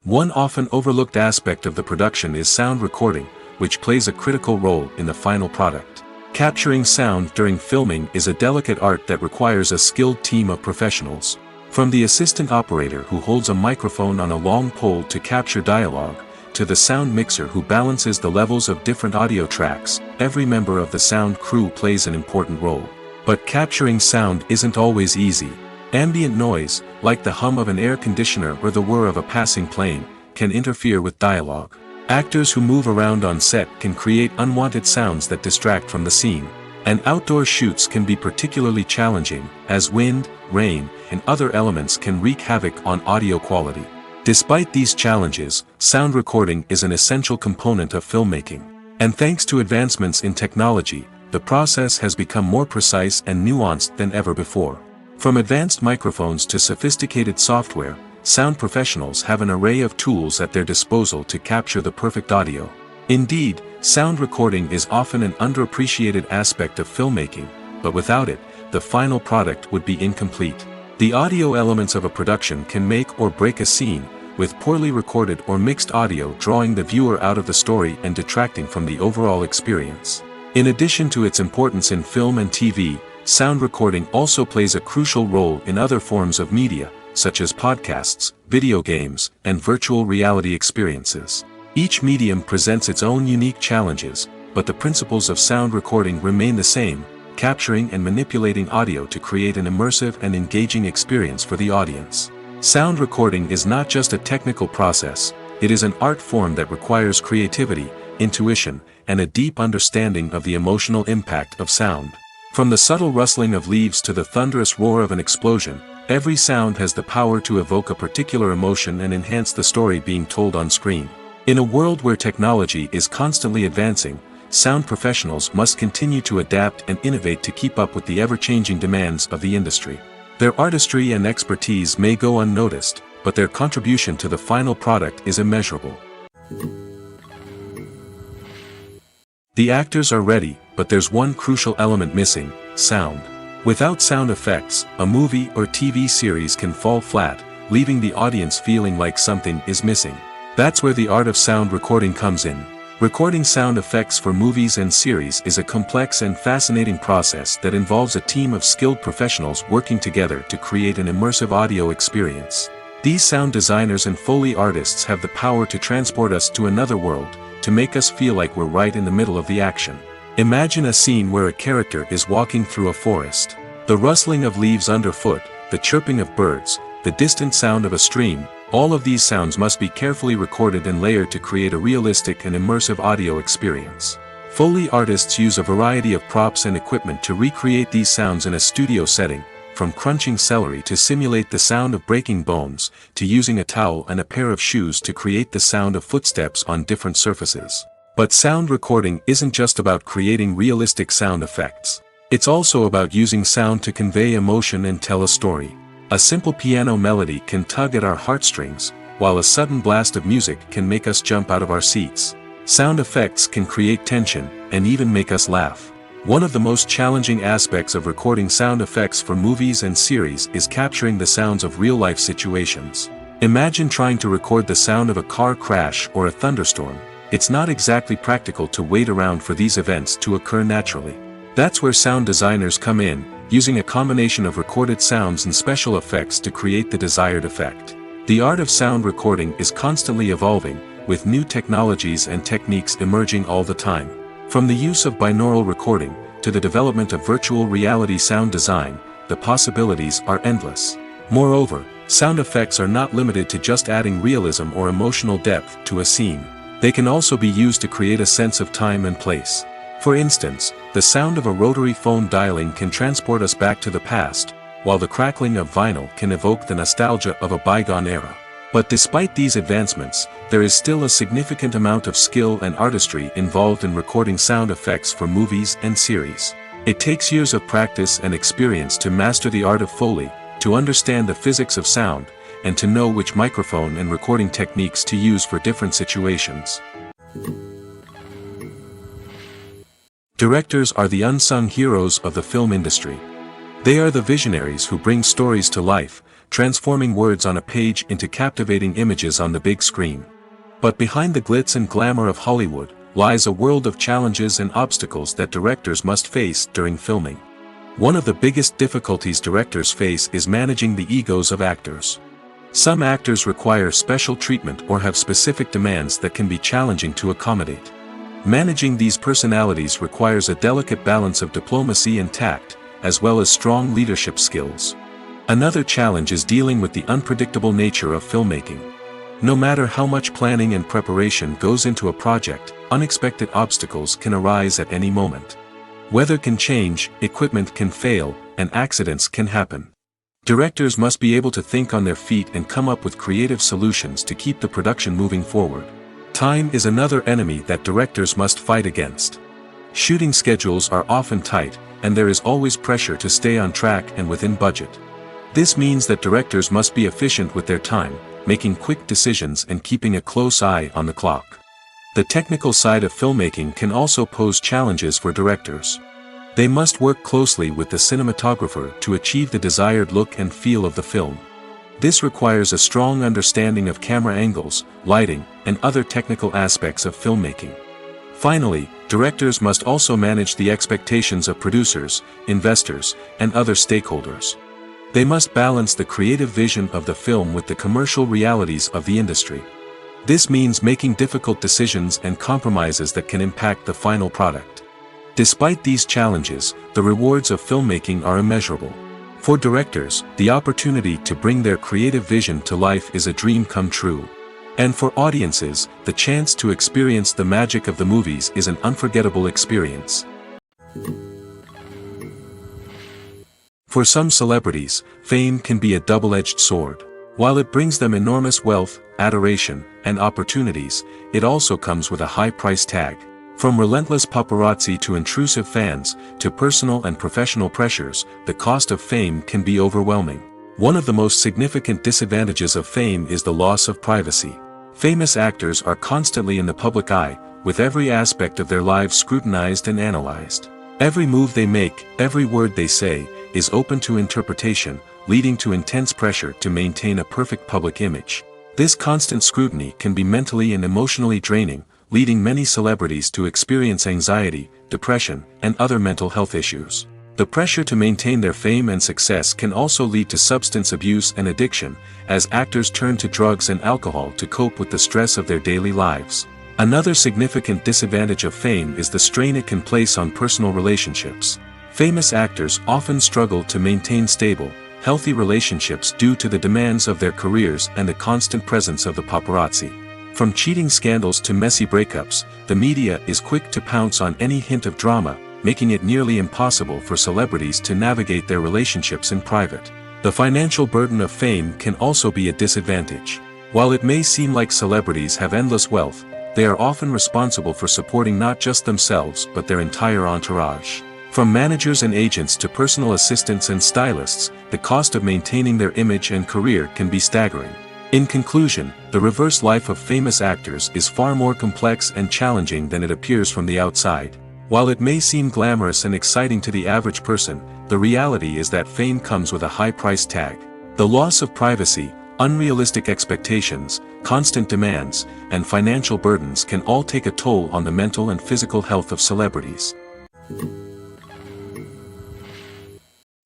A: One often overlooked aspect of the production is sound recording, which plays a critical role in the final product. Capturing sound during filming is a delicate art that requires a skilled team of professionals. From the assistant operator who holds a microphone on a long pole to capture dialogue, to the sound mixer who balances the levels of different audio tracks, every member of the sound crew plays an important role. But capturing sound isn't always easy. Ambient noise, like the hum of an air conditioner or the whir of a passing plane, can interfere with dialogue. Actors who move around on set can create unwanted sounds that distract from the scene. And outdoor shoots can be particularly challenging, as wind, rain, and other elements can wreak havoc on audio quality. Despite these challenges, sound recording is an essential component of filmmaking. And thanks to advancements in technology, the process has become more precise and nuanced than ever before. From advanced microphones to sophisticated software, sound professionals have an array of tools at their disposal to capture the perfect audio. Indeed, sound recording is often an underappreciated aspect of filmmaking, but without it, the final product would be incomplete. The audio elements of a production can make or break a scene, with poorly recorded or mixed audio drawing the viewer out of the story and detracting from the overall experience. In addition to its importance in film and TV, sound recording also plays a crucial role in other forms of media, such as podcasts, video games, and virtual reality experiences. Each medium presents its own unique challenges, but the principles of sound recording remain the same, capturing and manipulating audio to create an immersive and engaging experience for the audience. Sound recording is not just a technical process, it is an art form that requires creativity, intuition, and a deep understanding of the emotional impact of sound. From the subtle rustling of leaves to the thunderous roar of an explosion, every sound has the power to evoke a particular emotion and enhance the story being told on screen. In a world where technology is constantly advancing, sound professionals must continue to adapt and innovate to keep up with the ever-changing demands of the industry. Their artistry and expertise may go unnoticed, but their contribution to the final product is immeasurable. The actors are ready, but there's one crucial element missing: sound. Without sound effects, a movie or TV series can fall flat, leaving the audience feeling like something is missing. That's where the art of sound recording comes in. Recording sound effects for movies and series is a complex and fascinating process that involves a team of skilled professionals working together to create an immersive audio experience. These sound designers and Foley artists have the power to transport us to another world, to make us feel like we're right in the middle of the action. Imagine a scene where a character is walking through a forest. The rustling of leaves underfoot, the chirping of birds, the distant sound of a stream, all of these sounds must be carefully recorded and layered to create a realistic and immersive audio experience. Foley artists use a variety of props and equipment to recreate these sounds in a studio setting, from crunching celery to simulate the sound of breaking bones, to using a towel and a pair of shoes to create the sound of footsteps on different surfaces. But sound recording isn't just about creating realistic sound effects. It's also about using sound to convey emotion and tell a story. A simple piano melody can tug at our heartstrings, while a sudden blast of music can make us jump out of our seats. Sound effects can create tension, and even make us laugh. One of the most challenging aspects of recording sound effects for movies and series is capturing the sounds of real-life situations. Imagine trying to record the sound of a car crash or a thunderstorm. It's not exactly practical to wait around for these events to occur naturally. That's where sound designers come in, using a combination of recorded sounds and special effects to create the desired effect. The art of sound recording is constantly evolving, with new technologies and techniques emerging all the time. From the use of binaural recording, to the development of virtual reality sound design, the possibilities are endless. Moreover, sound effects are not limited to just adding realism or emotional depth to a scene. They can also be used to create a sense of time and place. For instance, the sound of a rotary phone dialing can transport us back to the past, while the crackling of vinyl can evoke the nostalgia of a bygone era. But despite these advancements, there is still a significant amount of skill and artistry involved in recording sound effects for movies and series. It takes years of practice and experience to master the art of Foley, to understand the physics of sound, and to know which microphone and recording techniques to use for different situations. Directors are the unsung heroes of the film industry. They are the visionaries who bring stories to life, transforming words on a page into captivating images on the big screen. But behind the glitz and glamour of Hollywood, lies a world of challenges and obstacles that directors must face during filming. One of the biggest difficulties directors face is managing the egos of actors. Some actors require special treatment or have specific demands that can be challenging to accommodate. Managing these personalities requires a delicate balance of diplomacy and tact, as well as strong leadership skills. Another challenge is dealing with the unpredictable nature of filmmaking. No matter how much planning and preparation goes into a project, unexpected obstacles can arise at any moment. Weather can change, equipment can fail, and accidents can happen. Directors must be able to think on their feet and come up with creative solutions to keep the production moving forward. Time is another enemy that directors must fight against. Shooting schedules are often tight, and there is always pressure to stay on track and within budget. This means that directors must be efficient with their time, making quick decisions and keeping a close eye on the clock. The technical side of filmmaking can also pose challenges for directors. They must work closely with the cinematographer to achieve the desired look and feel of the film. This requires a strong understanding of camera angles, lighting, and other technical aspects of filmmaking. Finally, directors must also manage the expectations of producers, investors, and other stakeholders. They must balance the creative vision of the film with the commercial realities of the industry. This means making difficult decisions and compromises that can impact the final product. Despite these challenges, the rewards of filmmaking are immeasurable. For directors, the opportunity to bring their creative vision to life is a dream come true. And for audiences, the chance to experience the magic of the movies is an unforgettable experience. For some celebrities, fame can be a double-edged sword. While it brings them enormous wealth, adoration, and opportunities, it also comes with a high price tag. From relentless paparazzi to intrusive fans, to personal and professional pressures, the cost of fame can be overwhelming. One of the most significant disadvantages of fame is the loss of privacy. Famous actors are constantly in the public eye, with every aspect of their lives scrutinized and analyzed. Every move they make, every word they say, is open to interpretation, leading to intense pressure to maintain a perfect public image. This constant scrutiny can be mentally and emotionally draining, leading many celebrities to experience anxiety, depression, and other mental health issues. The pressure to maintain their fame and success can also lead to substance abuse and addiction, as actors turn to drugs and alcohol to cope with the stress of their daily lives. Another significant disadvantage of fame is the strain it can place on personal relationships. Famous actors often struggle to maintain stable, healthy relationships due to the demands of their careers and the constant presence of the paparazzi. From cheating scandals to messy breakups, the media is quick to pounce on any hint of drama, making it nearly impossible for celebrities to navigate their relationships in private. The financial burden of fame can also be a disadvantage. While it may seem like celebrities have endless wealth, they are often responsible for supporting not just themselves but their entire entourage. From managers and agents to personal assistants and stylists, the cost of maintaining their image and career can be staggering. In conclusion, the reverse life of famous actors is far more complex and challenging than it appears from the outside. While it may seem glamorous and exciting to the average person, the reality is that fame comes with a high price tag. The loss of privacy, Unrealistic expectations, constant demands, and financial burdens can all take a toll on the mental and physical health of celebrities.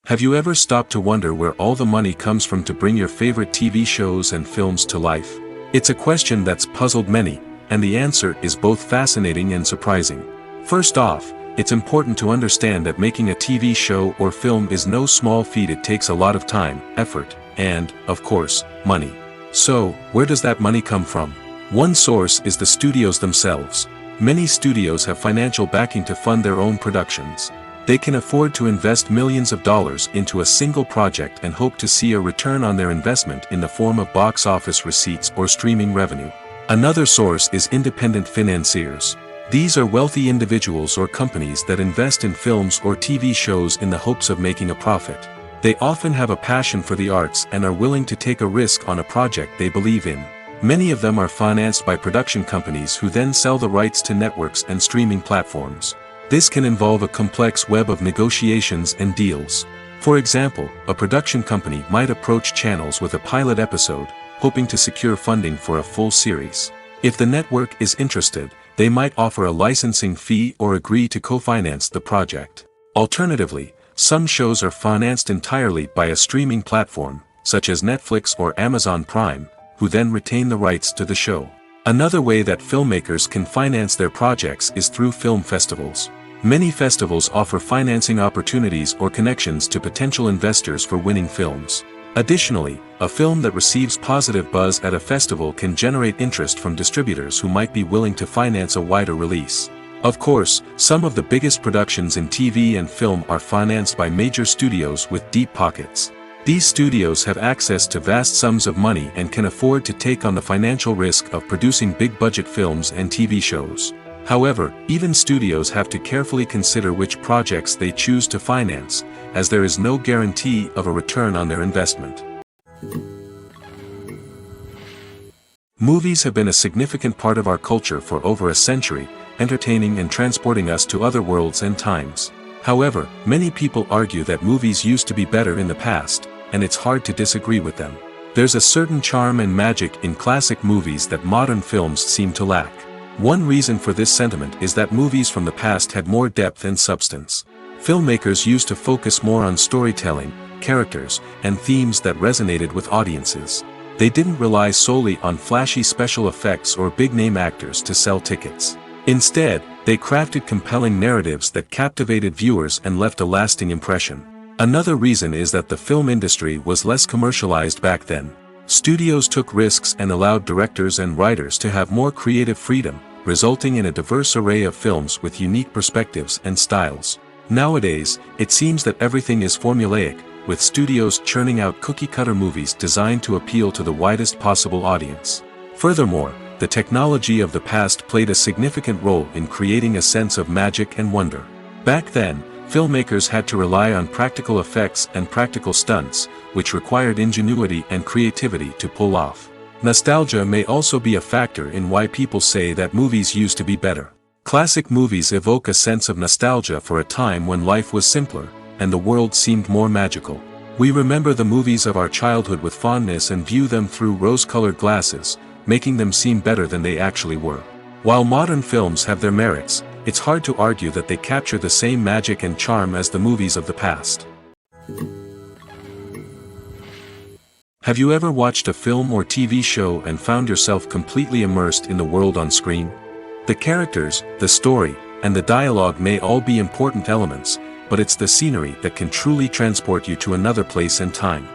A: Have you ever stopped to wonder where all the money comes from to bring your favorite TV shows and films to life? It's a question that's puzzled many, and the answer is both fascinating and surprising. First off, it's important to understand that making a TV show or film is no small feat. It takes a lot of time, effort, and, of course, money. So, where does that money come from? One source is the studios themselves. Many studios have financial backing to fund their own productions. They can afford to invest millions of dollars into a single project and hope to see a return on their investment in the form of box office receipts or streaming revenue. Another source is independent financiers. These are wealthy individuals or companies that invest in films or TV shows in the hopes of making a profit. They often have a passion for the arts and are willing to take a risk on a project they believe in. Many of them are financed by production companies who then sell the rights to networks and streaming platforms. This can involve a complex web of negotiations and deals. For example, a production company might approach channels with a pilot episode, hoping to secure funding for a full series. If the network is interested, they might offer a licensing fee or agree to co-finance the project. Alternatively, some shows are financed entirely by a streaming platform, such as Netflix or Amazon Prime, who then retain the rights to the show. Another way that filmmakers can finance their projects is through film festivals. Many festivals offer financing opportunities or connections to potential investors for winning films. Additionally, a film that receives positive buzz at a festival can generate interest from distributors who might be willing to finance a wider release. Of course, some of the biggest productions in TV and film are financed by major studios with deep pockets. These studios have access to vast sums of money and can afford to take on the financial risk of producing big-budget films and TV shows. However, even studios have to carefully consider which projects they choose to finance, as there is no guarantee of a return on their investment. Movies have been a significant part of our culture for over a century, entertaining and transporting us to other worlds and times. However, many people argue that movies used to be better in the past, and it's hard to disagree with them. There's a certain charm and magic in classic movies that modern films seem to lack. One reason for this sentiment is that movies from the past had more depth and substance. Filmmakers used to focus more on storytelling, characters, and themes that resonated with audiences. They didn't rely solely on flashy special effects or big-name actors to sell tickets. Instead, they crafted compelling narratives that captivated viewers and left a lasting impression. Another reason is that the film industry was less commercialized back then. Studios took risks and allowed directors and writers to have more creative freedom, resulting in a diverse array of films with unique perspectives and styles. Nowadays, it seems that everything is formulaic, with studios churning out cookie-cutter movies designed to appeal to the widest possible audience. Furthermore, the technology of the past played a significant role in creating a sense of magic and wonder. Back then, filmmakers had to rely on practical effects and practical stunts, which required ingenuity and creativity to pull off. Nostalgia may also be a factor in why people say that movies used to be better. Classic movies evoke a sense of nostalgia for a time when life was simpler, and the world seemed more magical. We remember the movies of our childhood with fondness and view them through rose-colored glasses, making them seem better than they actually were. While modern films have their merits, it's hard to argue that they capture the same magic and charm as the movies of the past. Have you ever watched a film or TV show and found yourself completely immersed in the world on screen? The characters, the story, and the dialogue may all be important elements, but it's the scenery that can truly transport you to another place and time.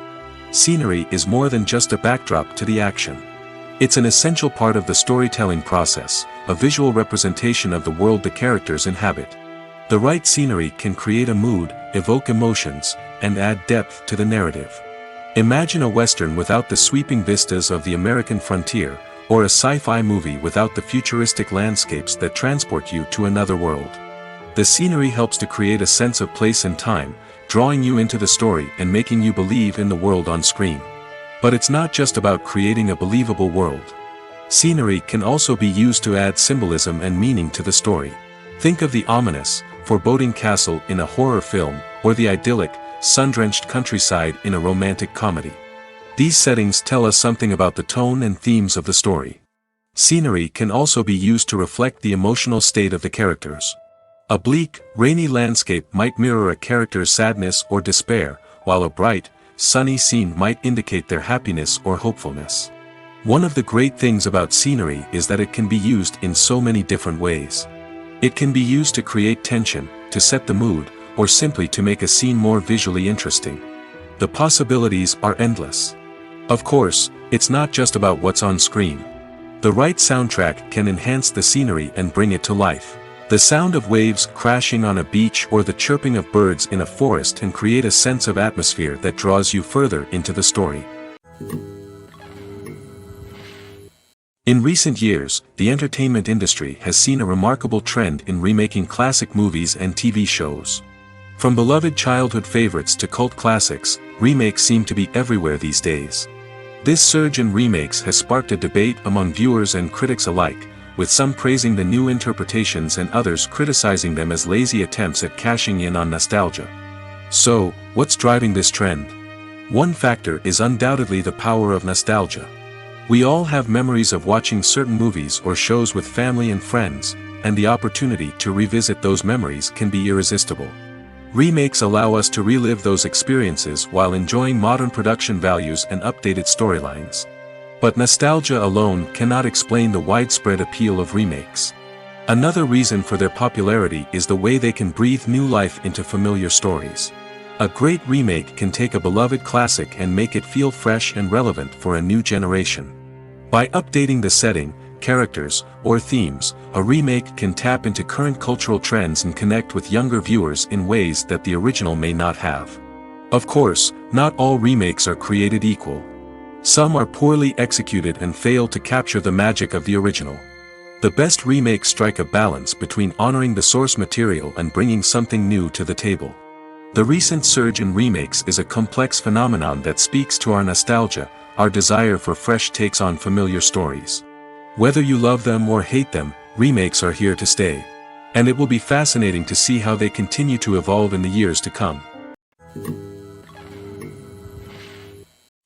A: Scenery is more than just a backdrop to the action. It's an essential part of the storytelling process, a visual representation of the world the characters inhabit. The right scenery can create a mood, evoke emotions, and add depth to the narrative. Imagine a Western without the sweeping vistas of the American frontier, or a sci-fi movie without the futuristic landscapes that transport you to another world. The scenery helps to create a sense of place and time, drawing you into the story and making you believe in the world on screen. But it's not just about creating a believable world. Scenery can also be used to add symbolism and meaning to the story. Think of the ominous, foreboding castle in a horror film, or the idyllic, sun-drenched countryside in a romantic comedy. These settings tell us something about the tone and themes of the story. Scenery can also be used to reflect the emotional state of the characters. A bleak, rainy landscape might mirror a character's sadness or despair, while a bright, sunny scene might indicate their happiness or hopefulness. One of the great things about scenery is that it can be used in so many different ways. It can be used to create tension, to set the mood, or simply to make a scene more visually interesting. The possibilities are endless. Of course, it's not just about what's on screen. The right soundtrack can enhance the scenery and bring it to life. The sound of waves crashing on a beach or the chirping of birds in a forest can create a sense of atmosphere that draws you further into the story. In recent years, the entertainment industry has seen a remarkable trend in remaking classic movies and TV shows. From beloved childhood favorites to cult classics, remakes seem to be everywhere these days. This surge in remakes has sparked a debate among viewers and critics alike, with some praising the new interpretations and others criticizing them as lazy attempts at cashing in on nostalgia. So, what's driving this trend? One factor is undoubtedly the power of nostalgia. We all have memories of watching certain movies or shows with family and friends, and the opportunity to revisit those memories can be irresistible. Remakes allow us to relive those experiences while enjoying modern production values and updated storylines. But nostalgia alone cannot explain the widespread appeal of remakes. Another reason for their popularity is the way they can breathe new life into familiar stories. A great remake can take a beloved classic and make it feel fresh and relevant for a new generation. By updating the setting, characters, or themes, a remake can tap into current cultural trends and connect with younger viewers in ways that the original may not have. Of course, not all remakes are created equal. Some are poorly executed and fail to capture the magic of the original. The best remakes strike a balance between honoring the source material and bringing something new to the table. The recent surge in remakes is a complex phenomenon that speaks to our nostalgia, our desire for fresh takes on familiar stories. Whether you love them or hate them, remakes are here to stay. And it will be fascinating to see how they continue to evolve in the years to come.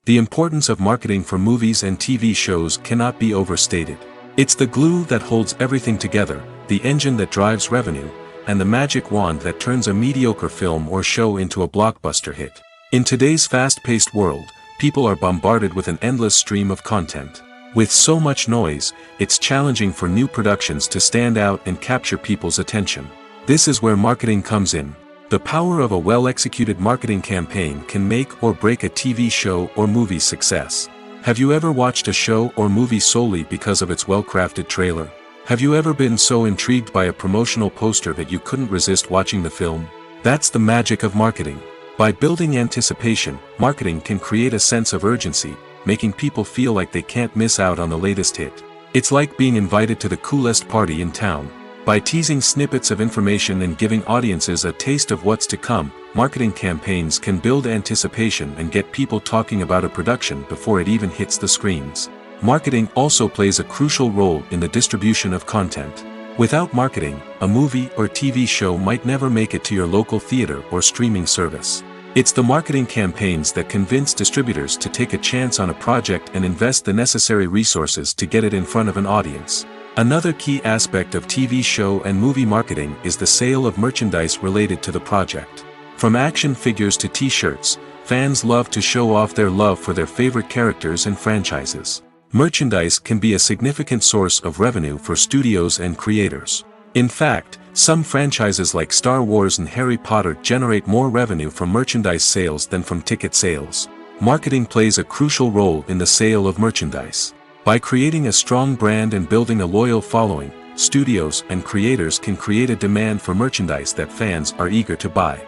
A: The importance of marketing for movies and TV shows cannot be overstated. It's the glue that holds everything together, the engine that drives revenue, and the magic wand that turns a mediocre film or show into a blockbuster hit. In today's fast-paced world, people are bombarded with an endless stream of content. With so much noise, it's challenging for new productions to stand out and capture people's attention. This is where marketing comes in. The power of a well-executed marketing campaign can make or break a TV show or movie's success. Have you ever watched a show or movie solely because of its well-crafted trailer? Have you ever been so intrigued by a promotional poster that you couldn't resist watching the film? That's the magic of marketing. By building anticipation, marketing can create a sense of urgency, making people feel like they can't miss out on the latest hit. It's like being invited to the coolest party in town. By teasing snippets of information and giving audiences a taste of what's to come, marketing campaigns can build anticipation and get people talking about a production before it even hits the screens. Marketing also plays a crucial role in the distribution of content. Without marketing, a movie or TV show might never make it to your local theater or streaming service. It's the marketing campaigns that convince distributors to take a chance on a project and invest the necessary resources to get it in front of an audience. Another key aspect of TV show and movie marketing is the sale of merchandise related to the project. From action figures to t-shirts, fans love to show off their love for their favorite characters and franchises. Merchandise can be a significant source of revenue for studios and creators. In fact, some franchises like Star Wars and Harry Potter generate more revenue from merchandise sales than from ticket sales. Marketing plays a crucial role in the sale of merchandise. By creating a strong brand and building a loyal following, studios and creators can create a demand for merchandise that fans are eager to buy.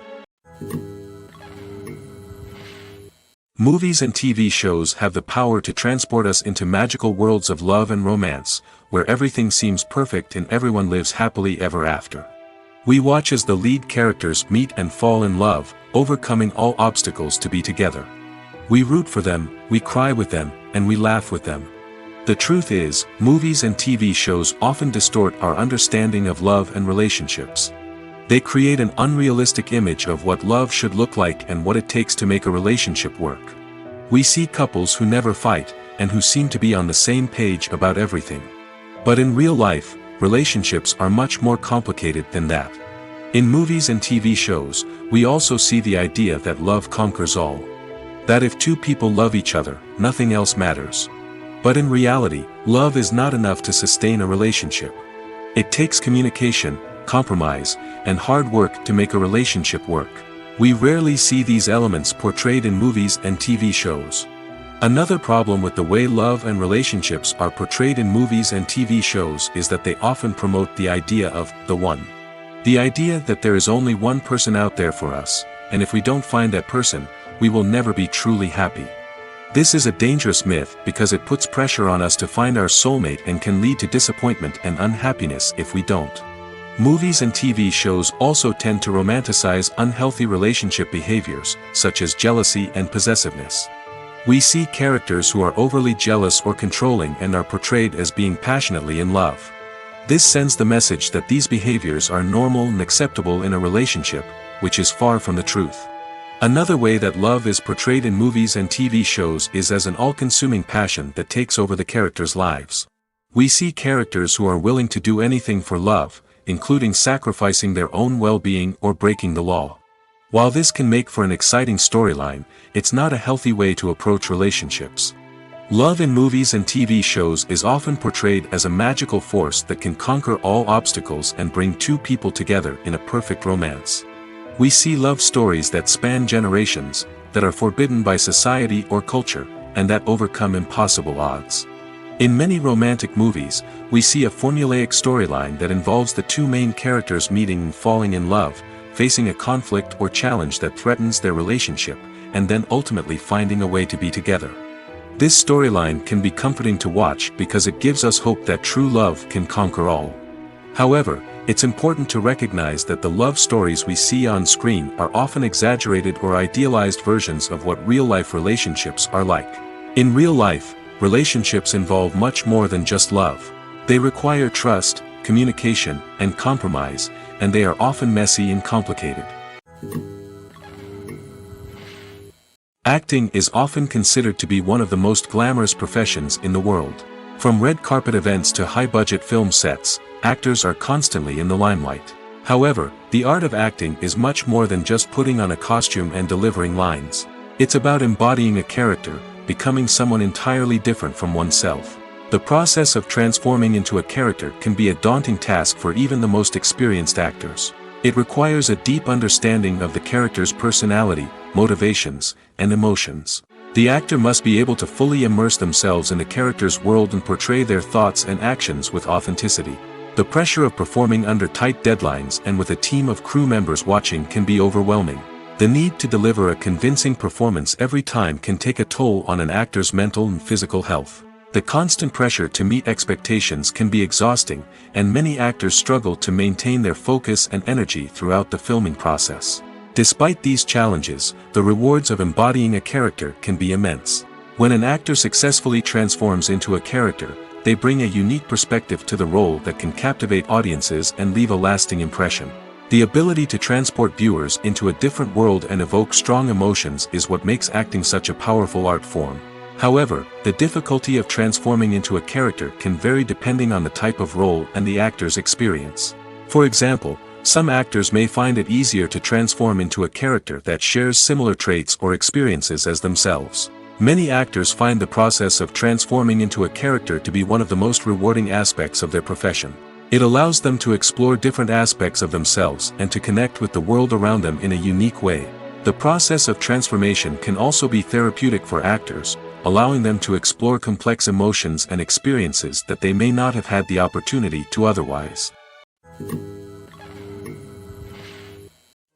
A: Movies and TV shows have the power to transport us into magical worlds of love and romance, where everything seems perfect and everyone lives happily ever after. We watch as the lead characters meet and fall in love, overcoming all obstacles to be together. We root for them, we cry with them, and we laugh with them. The truth is, movies and TV shows often distort our understanding of love and relationships. They create an unrealistic image of what love should look like and what it takes to make a relationship work. We see couples who never fight, and who seem to be on the same page about everything. But in real life, relationships are much more complicated than that. In movies and TV shows, we also see the idea that love conquers all. That if two people love each other, nothing else matters. But in reality, love is not enough to sustain a relationship. It takes communication, compromise, and hard work to make a relationship work. We rarely see these elements portrayed in movies and TV shows. Another problem with the way love and relationships are portrayed in movies and TV shows is that they often promote the idea of the one. The idea that there is only one person out there for us, and if we don't find that person, we will never be truly happy. This is a dangerous myth because it puts pressure on us to find our soulmate and can lead to disappointment and unhappiness if we don't. Movies and TV shows also tend to romanticize unhealthy relationship behaviors, such as jealousy and possessiveness. We see characters who are overly jealous or controlling and are portrayed as being passionately in love. This sends the message that these behaviors are normal and acceptable in a relationship, which is far from the truth. Another way that love is portrayed in movies and TV shows is as an all-consuming passion that takes over the characters' lives. We see characters who are willing to do anything for love, including sacrificing their own well-being or breaking the law. While this can make for an exciting storyline, it's not a healthy way to approach relationships. Love in movies and TV shows is often portrayed as a magical force that can conquer all obstacles and bring two people together in a perfect romance. We see love stories that span generations, that are forbidden by society or culture, and that overcome impossible odds. In many romantic movies, we see a formulaic storyline that involves the two main characters meeting and falling in love, facing a conflict or challenge that threatens their relationship, and then ultimately finding a way to be together. This storyline can be comforting to watch because it gives us hope that true love can conquer all. However, it's important to recognize that the love stories we see on screen are often exaggerated or idealized versions of what real-life relationships are like. In real life, relationships involve much more than just love. They require trust, communication, and compromise, and they are often messy and complicated. Acting is often considered to be one of the most glamorous professions in the world. From red carpet events to high-budget film sets, actors are constantly in the limelight. However, the art of acting is much more than just putting on a costume and delivering lines. It's about embodying a character, becoming someone entirely different from oneself. The process of transforming into a character can be a daunting task for even the most experienced actors. It requires a deep understanding of the character's personality, motivations, and emotions. The actor must be able to fully immerse themselves in the character's world and portray their thoughts and actions with authenticity. The pressure of performing under tight deadlines and with a team of crew members watching can be overwhelming. The need to deliver a convincing performance every time can take a toll on an actor's mental and physical health. The constant pressure to meet expectations can be exhausting, and many actors struggle to maintain their focus and energy throughout the filming process. Despite these challenges, the rewards of embodying a character can be immense. When an actor successfully transforms into a character, they bring a unique perspective to the role that can captivate audiences and leave a lasting impression. The ability to transport viewers into a different world and evoke strong emotions is what makes acting such a powerful art form. However, the difficulty of transforming into a character can vary depending on the type of role and the actor's experience. For example, some actors may find it easier to transform into a character that shares similar traits or experiences as themselves. Many actors find the process of transforming into a character to be one of the most rewarding aspects of their profession. It allows them to explore different aspects of themselves and to connect with the world around them in a unique way. The process of transformation can also be therapeutic for actors, allowing them to explore complex emotions and experiences that they may not have had the opportunity to otherwise.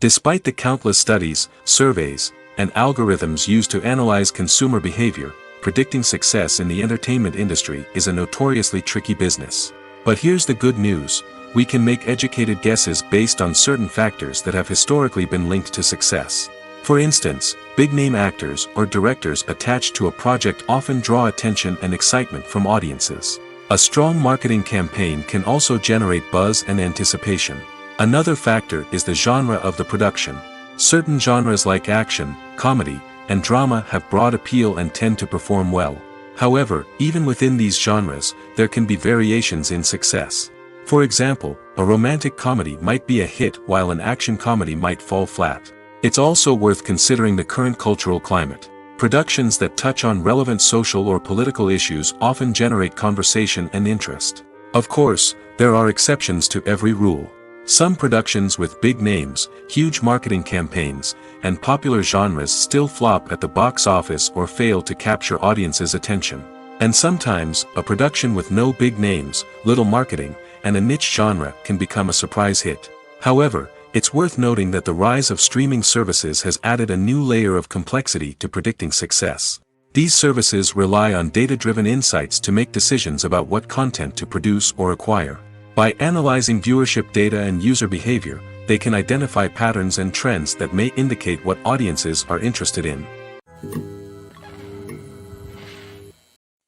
A: Despite the countless studies, surveys, and algorithms used to analyze consumer behavior, predicting success in the entertainment industry is a notoriously tricky business. But here's the good news: we can make educated guesses based on certain factors that have historically been linked to success. For instance, big-name actors or directors attached to a project often draw attention and excitement from audiences. A strong marketing campaign can also generate buzz and anticipation. Another factor is the genre of the production. Certain genres like action, comedy, and drama have broad appeal and tend to perform well. However, even within these genres, there can be variations in success. For example, a romantic comedy might be a hit while an action comedy might fall flat. It's also worth considering the current cultural climate. Productions that touch on relevant social or political issues often generate conversation and interest. Of course, there are exceptions to every rule. Some productions with big names, huge marketing campaigns, and popular genres still flop at the box office or fail to capture audiences' attention. And sometimes, a production with no big names, little marketing, and a niche genre can become a surprise hit. However, it's worth noting that the rise of streaming services has added a new layer of complexity to predicting success. These services rely on data-driven insights to make decisions about what content to produce or acquire. By analyzing viewership data and user behavior, they can identify patterns and trends that may indicate what audiences are interested in.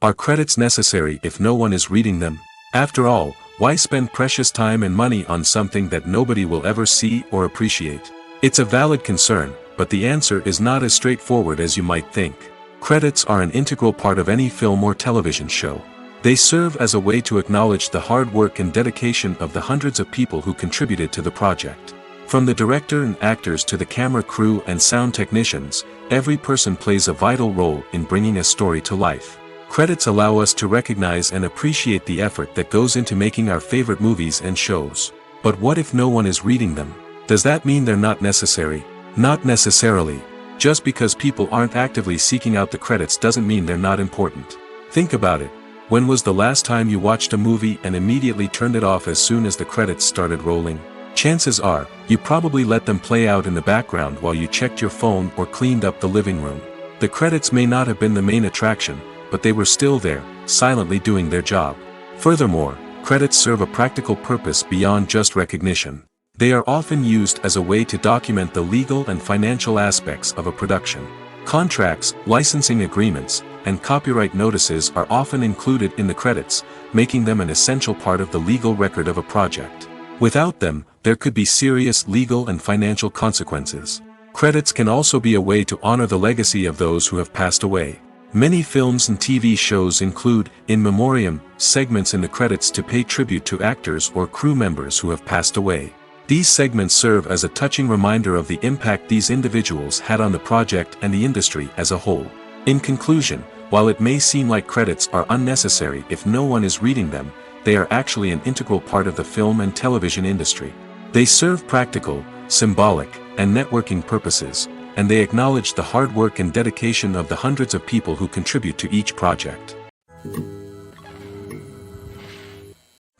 A: Are credits necessary if no one is reading them? After all, why spend precious time and money on something that nobody will ever see or appreciate? It's a valid concern, but the answer is not as straightforward as you might think. Credits are an integral part of any film or television show. They serve as a way to acknowledge the hard work and dedication of the hundreds of people who contributed to the project. From the director and actors to the camera crew and sound technicians, every person plays a vital role in bringing a story to life. Credits allow us to recognize and appreciate the effort that goes into making our favorite movies and shows. But what if no one is reading them? Does that mean they're not necessary? Not necessarily. Just because people aren't actively seeking out the credits doesn't mean they're not important. Think about it. When was the last time you watched a movie and immediately turned it off as soon as the credits started rolling? Chances are, you probably let them play out in the background while you checked your phone or cleaned up the living room. The credits may not have been the main attraction, but they were still there, silently doing their job. Furthermore, credits serve a practical purpose beyond just recognition. They are often used as a way to document the legal and financial aspects of a production. Contracts, licensing agreements, and copyright notices are often included in the credits, making them an essential part of the legal record of a project. Without them, there could be serious legal and financial consequences. Credits can also be a way to honor the legacy of those who have passed away. Many films and TV shows include, in memoriam, segments in the credits to pay tribute to actors or crew members who have passed away. These segments serve as a touching reminder of the impact these individuals had on the project and the industry as a whole. In conclusion, while it may seem like credits are unnecessary if no one is reading them, they are actually an integral part of the film and television industry. They serve practical, symbolic, and networking purposes, and they acknowledge the hard work and dedication of the hundreds of people who contribute to each project.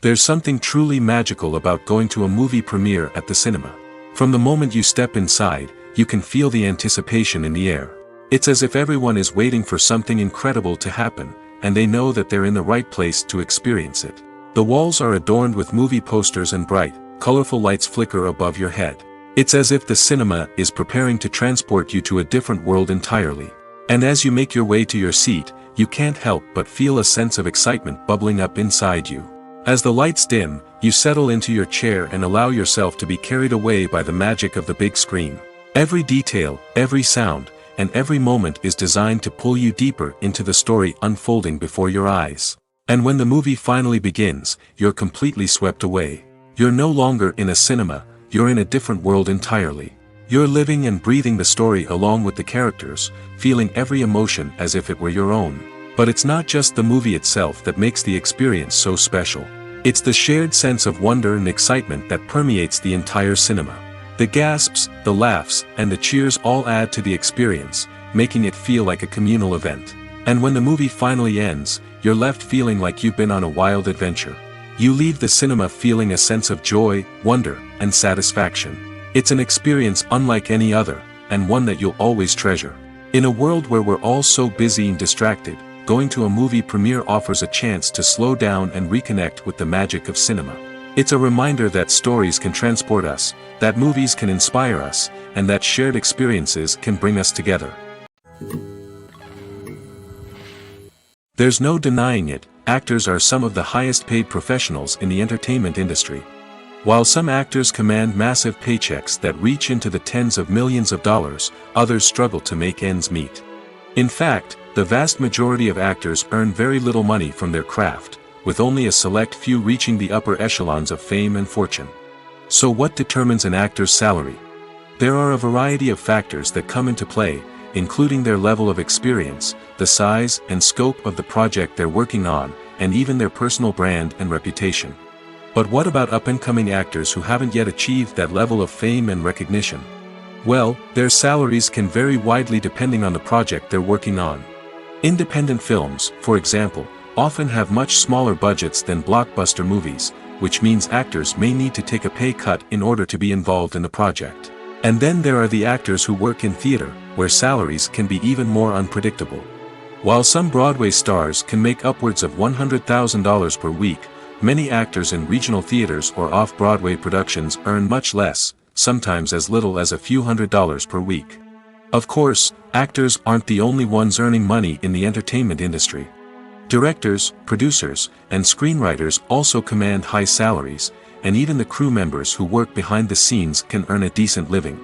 A: There's something truly magical about going to a movie premiere at the cinema. From the moment you step inside, you can feel the anticipation in the air. It's as if everyone is waiting for something incredible to happen, and they know that they're in the right place to experience it. The walls are adorned with movie posters and bright, colorful lights flicker above your head. It's as if the cinema is preparing to transport you to a different world entirely. And as you make your way to your seat, you can't help but feel a sense of excitement bubbling up inside you. As the lights dim, you settle into your chair and allow yourself to be carried away by the magic of the big screen. Every detail, every sound, and every moment is designed to pull you deeper into the story unfolding before your eyes. And when the movie finally begins, you're completely swept away. You're no longer in a cinema, you're in a different world entirely. You're living and breathing the story along with the characters, feeling every emotion as if it were your own. But it's not just the movie itself that makes the experience so special. It's the shared sense of wonder and excitement that permeates the entire cinema. The gasps, the laughs, and the cheers all add to the experience, making it feel like a communal event. And when the movie finally ends, you're left feeling like you've been on a wild adventure. You leave the cinema feeling a sense of joy, wonder, and satisfaction. It's an experience unlike any other, and one that you'll always treasure. In a world where we're all so busy and distracted, going to a movie premiere offers a chance to slow down and reconnect with the magic of cinema. It's a reminder that stories can transport us, that movies can inspire us, and that shared experiences can bring us together. There's no denying it, actors are some of the highest paid professionals in the entertainment industry. While some actors command massive paychecks that reach into the tens of millions of dollars, others struggle to make ends meet. In fact, the vast majority of actors earn very little money from their craft, with only a select few reaching the upper echelons of fame and fortune. So what determines an actor's salary? There are a variety of factors that come into play, including their level of experience, the size and scope of the project they're working on, and even their personal brand and reputation. But what about up-and-coming actors who haven't yet achieved that level of fame and recognition? Well, their salaries can vary widely depending on the project they're working on. Independent films, for example, often have much smaller budgets than blockbuster movies, which means actors may need to take a pay cut in order to be involved in the project. And then there are the actors who work in theater, where salaries can be even more unpredictable. While some Broadway stars can make upwards of $100,000 per week, many actors in regional theaters or off-Broadway productions earn much less, sometimes as little as a few $100s per week. Of course, actors aren't the only ones earning money in the entertainment industry. Directors, producers, and screenwriters also command high salaries, and even the crew members who work behind the scenes can earn a decent living.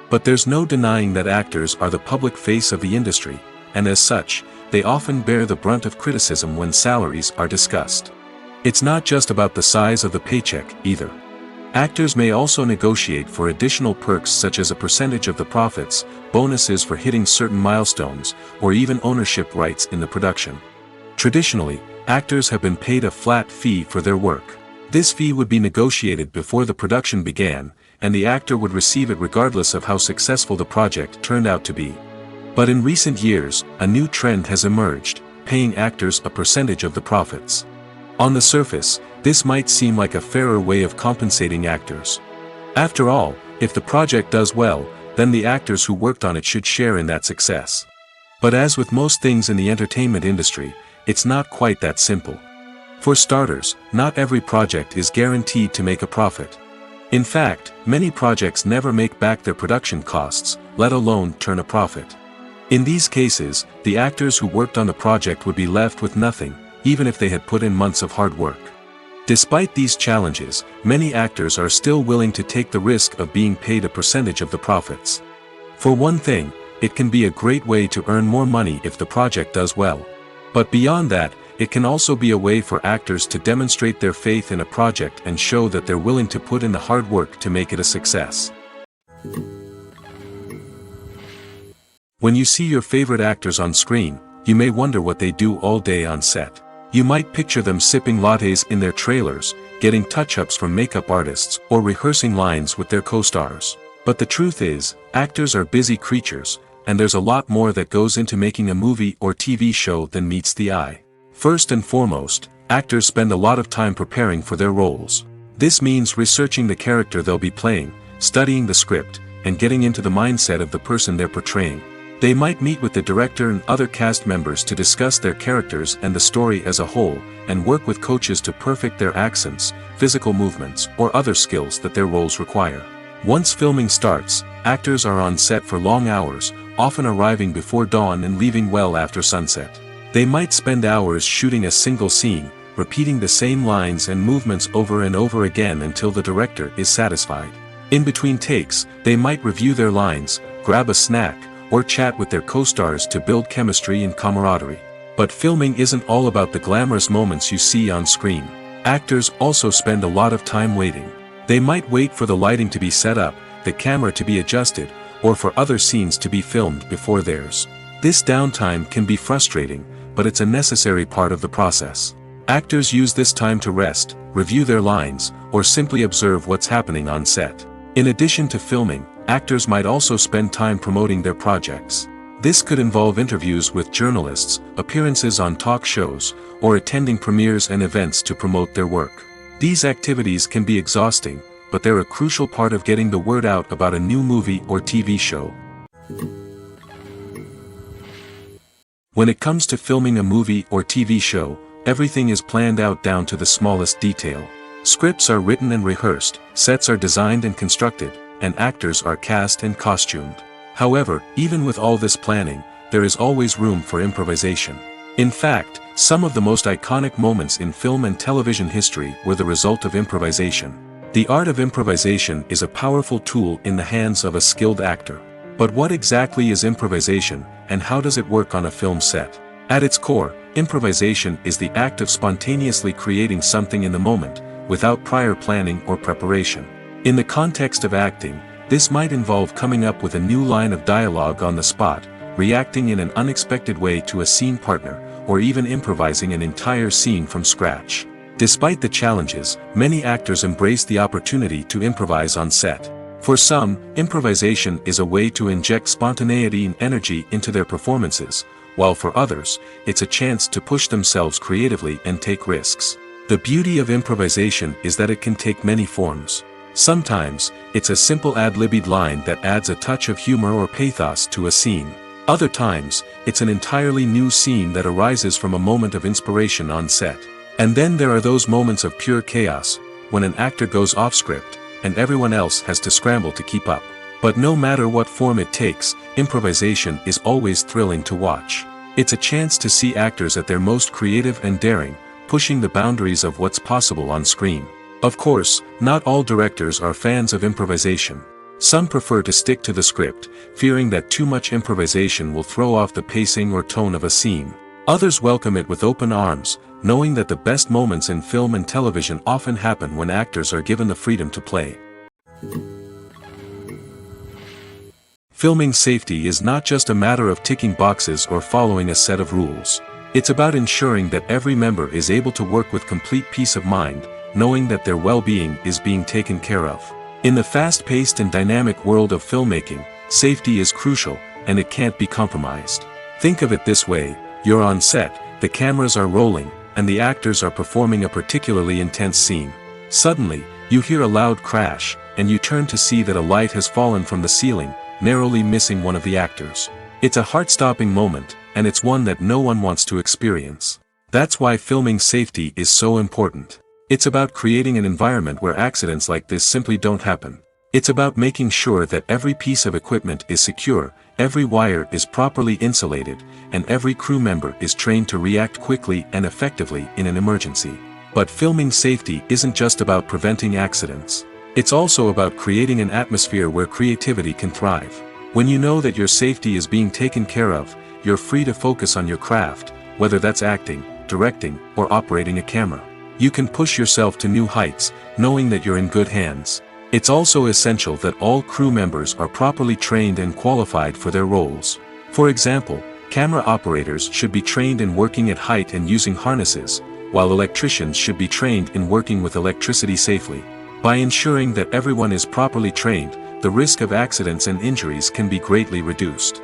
A: But there's no denying that actors are the public face of the industry, and as such, they often bear the brunt of criticism when salaries are discussed. It's not just about the size of the paycheck, either. Actors may also negotiate for additional perks such as a percentage of the profits, bonuses for hitting certain milestones, or even ownership rights in the production. Traditionally, actors have been paid a flat fee for their work. This fee would be negotiated before the production began, and the actor would receive it regardless of how successful the project turned out to be. But in recent years, a new trend has emerged, paying actors a percentage of the profits. On the surface, this might seem like a fairer way of compensating actors. After all, if the project does well, then the actors who worked on it should share in that success. But as with most things in the entertainment industry, it's not quite that simple. For starters, not every project is guaranteed to make a profit. In fact, many projects never make back their production costs, let alone turn a profit. In these cases, the actors who worked on the project would be left with nothing, even if they had put in months of hard work. Despite these challenges, many actors are still willing to take the risk of being paid a percentage of the profits. For one thing, it can be a great way to earn more money if the project does well. But beyond that, it can also be a way for actors to demonstrate their faith in a project and show that they're willing to put in the hard work to make it a success. When you see your favorite actors on screen, you may wonder what they do all day on set. You might picture them sipping lattes in their trailers, getting touch-ups from makeup artists, or rehearsing lines with their co-stars. But the truth is, actors are busy creatures, and there's a lot more that goes into making a movie or TV show than meets the eye. First and foremost, actors spend a lot of time preparing for their roles. This means researching the character they'll be playing, studying the script, and getting into the mindset of the person they're portraying. They might meet with the director and other cast members to discuss their characters and the story as a whole, and work with coaches to perfect their accents, physical movements, or other skills that their roles require. Once filming starts, actors are on set for long hours, often arriving before dawn and leaving well after sunset. They might spend hours shooting a single scene, repeating the same lines and movements over and over again until the director is satisfied. In between takes, they might review their lines, grab a snack, or chat with their co-stars to build chemistry and camaraderie. But filming isn't all about the glamorous moments you see on screen. Actors also spend a lot of time waiting. They might wait for the lighting to be set up, the camera to be adjusted, or for other scenes to be filmed before theirs. This downtime can be frustrating, but it's a necessary part of the process. Actors use this time to rest, review their lines, or simply observe what's happening on set. In addition to filming, actors might also spend time promoting their projects. This could involve interviews with journalists, appearances on talk shows, or attending premieres and events to promote their work. These activities can be exhausting, but they're a crucial part of getting the word out about a new movie or TV show. When it comes to filming a movie or TV show, everything is planned out down to the smallest detail. Scripts are written and rehearsed, sets are designed and constructed, and actors are cast and costumed. However, even with all this planning, there is always room for improvisation. In fact, some of the most iconic moments in film and television history were the result of improvisation. The art of improvisation is a powerful tool in the hands of a skilled actor. But what exactly is improvisation, and how does it work on a film set? At its core, improvisation is the act of spontaneously creating something in the moment, without prior planning or preparation. In the context of acting, this might involve coming up with a new line of dialogue on the spot, reacting in an unexpected way to a scene partner, or even improvising an entire scene from scratch. Despite the challenges, many actors embrace the opportunity to improvise on set. For some, improvisation is a way to inject spontaneity and energy into their performances, while for others, it's a chance to push themselves creatively and take risks. The beauty of improvisation is that it can take many forms. Sometimes, it's a simple ad-libbed line that adds a touch of humor or pathos to a scene. Other times, it's an entirely new scene that arises from a moment of inspiration on set. And then there are those moments of pure chaos, when an actor goes off script, and everyone else has to scramble to keep up. But no matter what form it takes, improvisation is always thrilling to watch. It's a chance to see actors at their most creative and daring, pushing the boundaries of what's possible on screen. Of course, not all directors are fans of improvisation. Some prefer to stick to the script, fearing that too much improvisation will throw off the pacing or tone of a scene. Others welcome it with open arms, knowing that the best moments in film and television often happen when actors are given the freedom to play. Filming safety is not just a matter of ticking boxes or following a set of rules. It's about ensuring that every member is able to work with complete peace of mind, knowing that their well-being is being taken care of. In the fast-paced and dynamic world of filmmaking, safety is crucial, and it can't be compromised. Think of it this way: you're on set, the cameras are rolling, and the actors are performing a particularly intense scene. Suddenly, you hear a loud crash, and you turn to see that a light has fallen from the ceiling, narrowly missing one of the actors. It's a heart-stopping moment, and it's one that no one wants to experience. That's why filming safety is so important. It's about creating an environment where accidents like this simply don't happen. It's about making sure that every piece of equipment is secure, every wire is properly insulated, and every crew member is trained to react quickly and effectively in an emergency. But filming safety isn't just about preventing accidents. It's also about creating an atmosphere where creativity can thrive. When you know that your safety is being taken care of, you're free to focus on your craft, whether that's acting, directing, or operating a camera. You can push yourself to new heights, knowing that you're in good hands. It's also essential that all crew members are properly trained and qualified for their roles. For example, camera operators should be trained in working at height and using harnesses, while electricians should be trained in working with electricity safely. By ensuring that everyone is properly trained, the risk of accidents and injuries can be greatly reduced.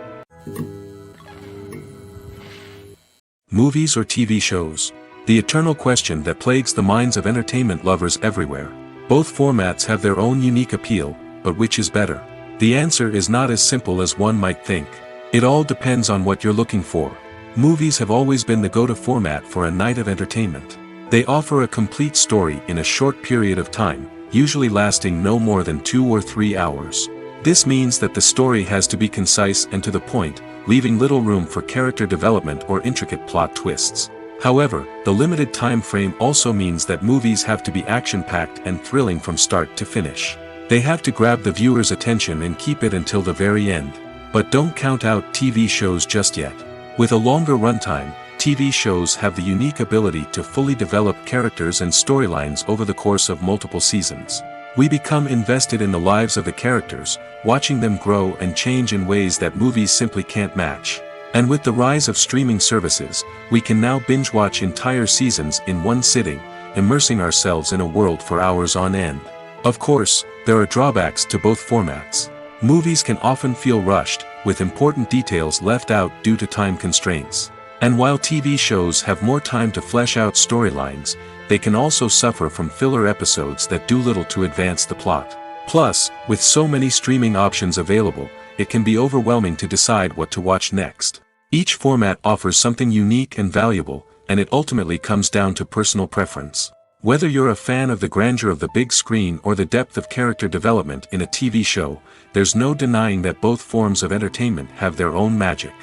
A: Movies or TV shows? The eternal question that plagues the minds of entertainment lovers everywhere. Both formats have their own unique appeal, but which is better? The answer is not as simple as one might think. It all depends on what you're looking for. Movies have always been the go-to format for a night of entertainment. They offer a complete story in a short period of time, usually lasting no more than 2 or 3 hours. This means that the story has to be concise and to the point, leaving little room for character development or intricate plot twists. However, the limited time frame also means that movies have to be action-packed and thrilling from start to finish. They have to grab the viewer's attention and keep it until the very end. But don't count out TV shows just yet. With a longer runtime, TV shows have the unique ability to fully develop characters and storylines over the course of multiple seasons. We become invested in the lives of the characters, watching them grow and change in ways that movies simply can't match. And with the rise of streaming services, we can now binge-watch entire seasons in one sitting, immersing ourselves in a world for hours on end. Of course, there are drawbacks to both formats. Movies can often feel rushed, with important details left out due to time constraints. And while TV shows have more time to flesh out storylines, they can also suffer from filler episodes that do little to advance the plot. Plus, with so many streaming options available, it can be overwhelming to decide what to watch next. Each format offers something unique and valuable, and it ultimately comes down to personal preference. Whether you're a fan of the grandeur of the big screen or the depth of character development in a TV show, there's no denying that both forms of entertainment have their own magic.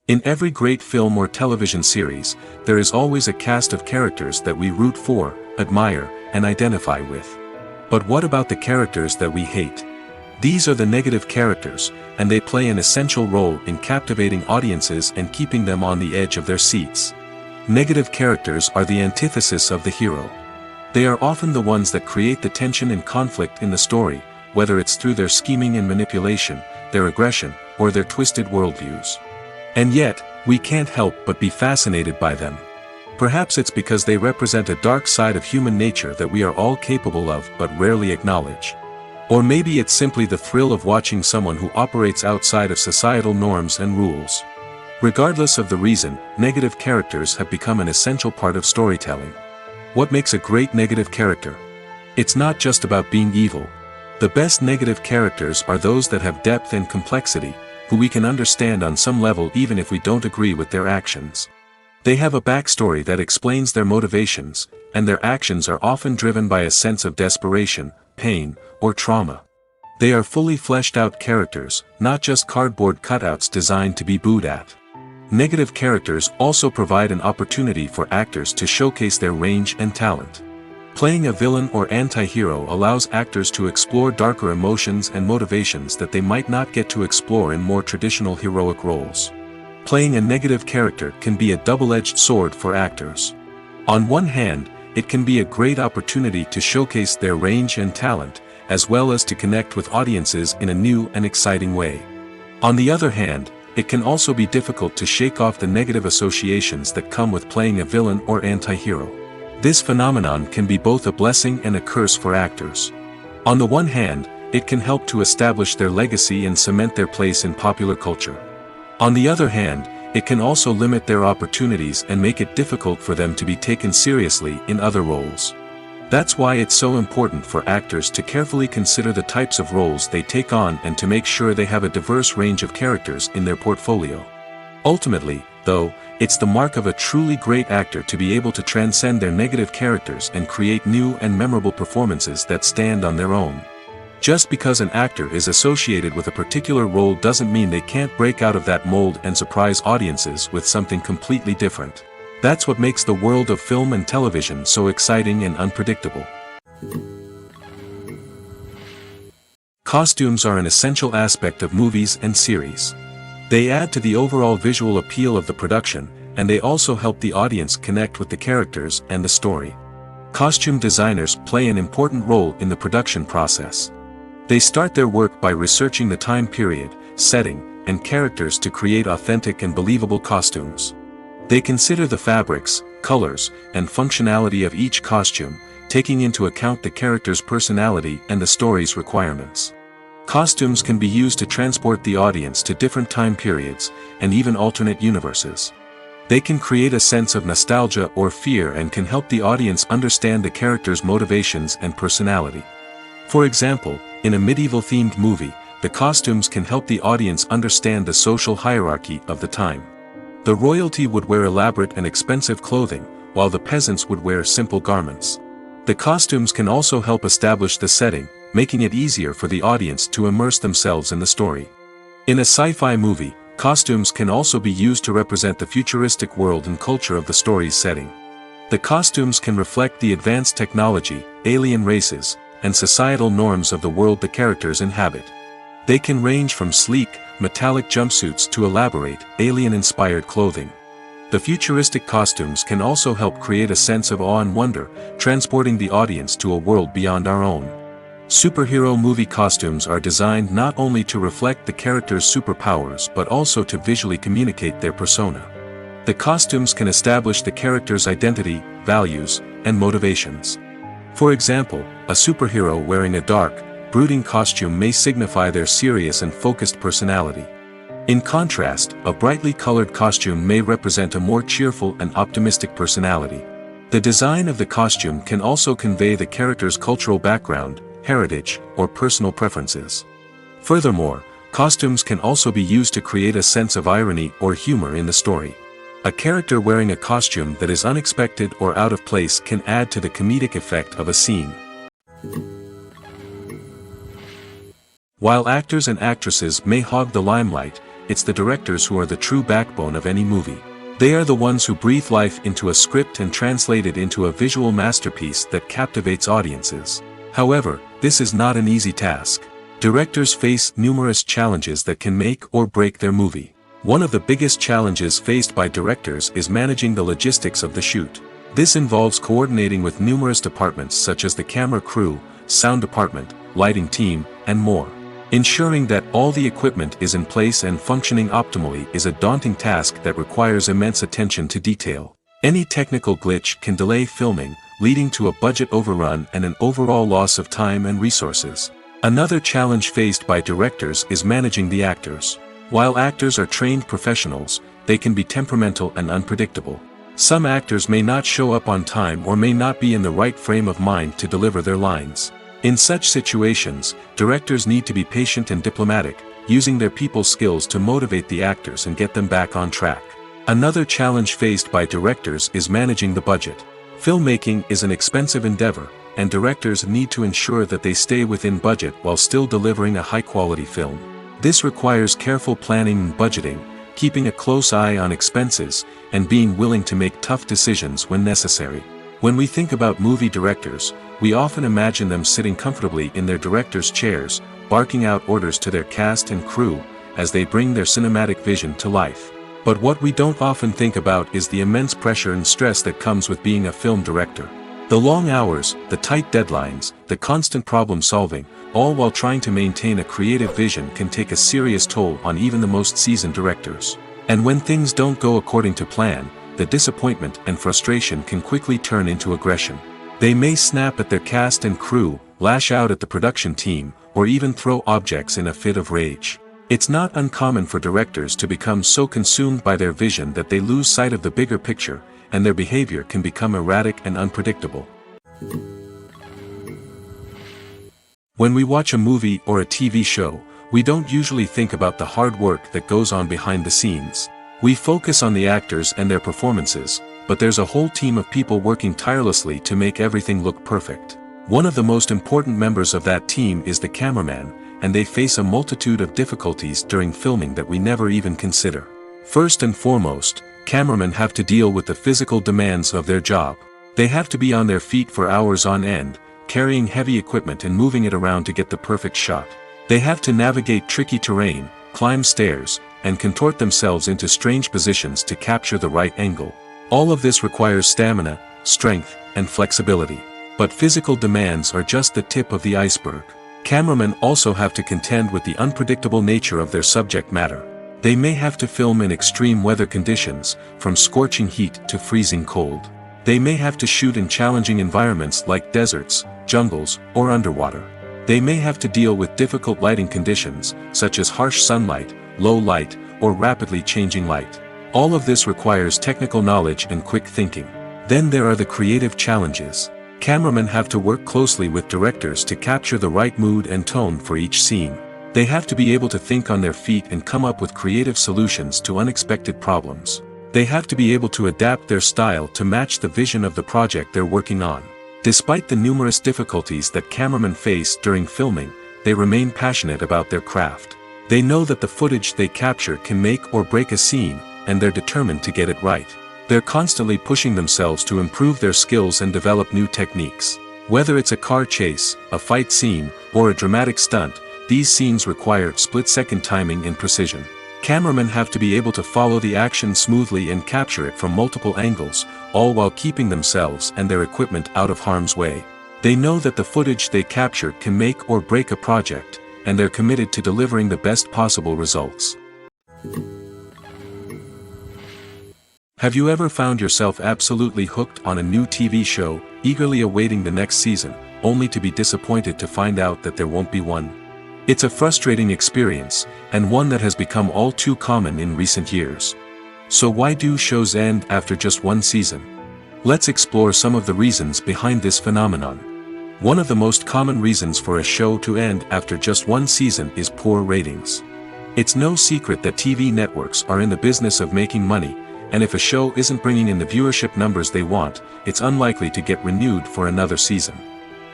A: In every great film or television series, there is always a cast of characters that we root for, admire, and identify with. But what about the characters that we hate? These are the negative characters, and they play an essential role in captivating audiences and keeping them on the edge of their seats. Negative characters are the antithesis of the hero. They are often the ones that create the tension and conflict in the story, whether it's through their scheming and manipulation, their aggression, or their twisted worldviews. And yet, we can't help but be fascinated by them. Perhaps it's because they represent a dark side of human nature that we are all capable of but rarely acknowledge. Or maybe it's simply the thrill of watching someone who operates outside of societal norms and rules. Regardless of the reason, negative characters have become an essential part of storytelling. What makes a great negative character? It's not just about being evil. The best negative characters are those that have depth and complexity, who we can understand on some level even if we don't agree with their actions. They have a backstory that explains their motivations, and their actions are often driven by a sense of desperation, pain, or trauma. They are fully fleshed out characters, not just cardboard cutouts designed to be booed at. Negative characters also provide an opportunity for actors to showcase their range and talent. Playing a villain or anti-hero allows actors to explore darker emotions and motivations that they might not get to explore in more traditional heroic roles. Playing a negative character can be a double-edged sword for actors. On one hand, it can be a great opportunity to showcase their range and talent, as well as to connect with audiences in a new and exciting way. On the other hand, it can also be difficult to shake off the negative associations that come with playing a villain or anti-hero. This phenomenon can be both a blessing and a curse for actors. On the one hand, it can help to establish their legacy and cement their place in popular culture. On the other hand, it can also limit their opportunities and make it difficult for them to be taken seriously in other roles. That's why it's so important for actors to carefully consider the types of roles they take on and to make sure they have a diverse range of characters in their portfolio. Ultimately, though, it's the mark of a truly great actor to be able to transcend their negative characters and create new and memorable performances that stand on their own. Just because an actor is associated with a particular role doesn't mean they can't break out of that mold and surprise audiences with something completely different. That's what makes the world of film and television so exciting and unpredictable. Costumes are an essential aspect of movies and series. They add to the overall visual appeal of the production, and they also help the audience connect with the characters and the story. Costume designers play an important role in the production process. They start their work by researching the time period, setting, and characters to create authentic and believable costumes. They consider the fabrics, colors, and functionality of each costume, taking into account the character's personality and the story's requirements. Costumes can be used to transport the audience to different time periods, and even alternate universes. They can create a sense of nostalgia or fear and can help the audience understand the character's motivations and personality. For example, in a medieval-themed movie, the costumes can help the audience understand the social hierarchy of the time. The royalty would wear elaborate and expensive clothing, while the peasants would wear simple garments. The costumes can also help establish the setting, making it easier for the audience to immerse themselves in the story. In a sci-fi movie, costumes can also be used to represent the futuristic world and culture of the story's setting. The costumes can reflect the advanced technology, alien races, and societal norms of the world the characters inhabit. They can range from sleek, metallic jumpsuits to elaborate, alien-inspired clothing. The futuristic costumes can also help create a sense of awe and wonder, transporting the audience to a world beyond our own. Superhero movie costumes are designed not only to reflect the character's superpowers but also to visually communicate their persona. The costumes can establish the character's identity, values, and motivations. For example, a superhero wearing a dark, brooding costume may signify their serious and focused personality. In contrast, a brightly colored costume may represent a more cheerful and optimistic personality. The design of the costume can also convey the character's cultural background, heritage, or personal preferences. Furthermore, costumes can also be used to create a sense of irony or humor in the story. A character wearing a costume that is unexpected or out of place can add to the comedic effect of a scene. While actors and actresses may hog the limelight, it's the directors who are the true backbone of any movie. They are the ones who breathe life into a script and translate it into a visual masterpiece that captivates audiences. However, this is not an easy task. Directors face numerous challenges that can make or break their movie. One of the biggest challenges faced by directors is managing the logistics of the shoot. This involves coordinating with numerous departments such as the camera crew, sound department, lighting team, and more. Ensuring that all the equipment is in place and functioning optimally is a daunting task that requires immense attention to detail. Any technical glitch can delay filming, leading to a budget overrun and an overall loss of time and resources. Another challenge faced by directors is managing the actors. While actors are trained professionals, they can be temperamental and unpredictable. Some actors may not show up on time or may not be in the right frame of mind to deliver their lines. In such situations, directors need to be patient and diplomatic, using their people skills to motivate the actors and get them back on track. Another challenge faced by directors is managing the budget. Filmmaking is an expensive endeavor, and directors need to ensure that they stay within budget while still delivering a high-quality film. This requires careful planning and budgeting, keeping a close eye on expenses, and being willing to make tough decisions when necessary. When we think about movie directors, we often imagine them sitting comfortably in their director's chairs, barking out orders to their cast and crew, as they bring their cinematic vision to life. But what we don't often think about is the immense pressure and stress that comes with being a film director. The long hours, the tight deadlines, the constant problem solving, all while trying to maintain a creative vision can take a serious toll on even the most seasoned directors. And when things don't go according to plan, the disappointment and frustration can quickly turn into aggression. They may snap at their cast and crew, lash out at the production team, or even throw objects in a fit of rage. It's not uncommon for directors to become so consumed by their vision that they lose sight of the bigger picture, and their behavior can become erratic and unpredictable. When we watch a movie or a TV show, we don't usually think about the hard work that goes on behind the scenes. We focus on the actors and their performances, but there's a whole team of people working tirelessly to make everything look perfect. One of the most important members of that team is the cameraman, and they face a multitude of difficulties during filming that we never even consider. First and foremost, cameramen have to deal with the physical demands of their job. They have to be on their feet for hours on end, carrying heavy equipment and moving it around to get the perfect shot. They have to navigate tricky terrain, climb stairs, and contort themselves into strange positions to capture the right angle. All of this requires stamina, strength, and flexibility. But physical demands are just the tip of the iceberg. Cameramen also have to contend with the unpredictable nature of their subject matter. They may have to film in extreme weather conditions, from scorching heat to freezing cold. They may have to shoot in challenging environments like deserts, jungles, or underwater. They may have to deal with difficult lighting conditions, such as harsh sunlight, low light, or rapidly changing light. All of this requires technical knowledge and quick thinking. Then there are the creative challenges. Cameramen have to work closely with directors to capture the right mood and tone for each scene. They have to be able to think on their feet and come up with creative solutions to unexpected problems. They have to be able to adapt their style to match the vision of the project they're working on. Despite the numerous difficulties that cameramen face during filming, they remain passionate about their craft. They know that the footage they capture can make or break a scene, and they're determined to get it right. They're constantly pushing themselves to improve their skills and develop new techniques. Whether it's a car chase, a fight scene, or a dramatic stunt, these scenes require split-second timing and precision. Cameramen have to be able to follow the action smoothly and capture it from multiple angles, all while keeping themselves and their equipment out of harm's way. They know that the footage they capture can make or break a project, and they're committed to delivering the best possible results. Have you ever found yourself absolutely hooked on a new TV show, eagerly awaiting the next season, only to be disappointed to find out that there won't be one? It's a frustrating experience, and one that has become all too common in recent years. So why do shows end after just one season? Let's explore some of the reasons behind this phenomenon. One of the most common reasons for a show to end after just one season is poor ratings. It's no secret that TV networks are in the business of making money, and if a show isn't bringing in the viewership numbers they want, it's unlikely to get renewed for another season.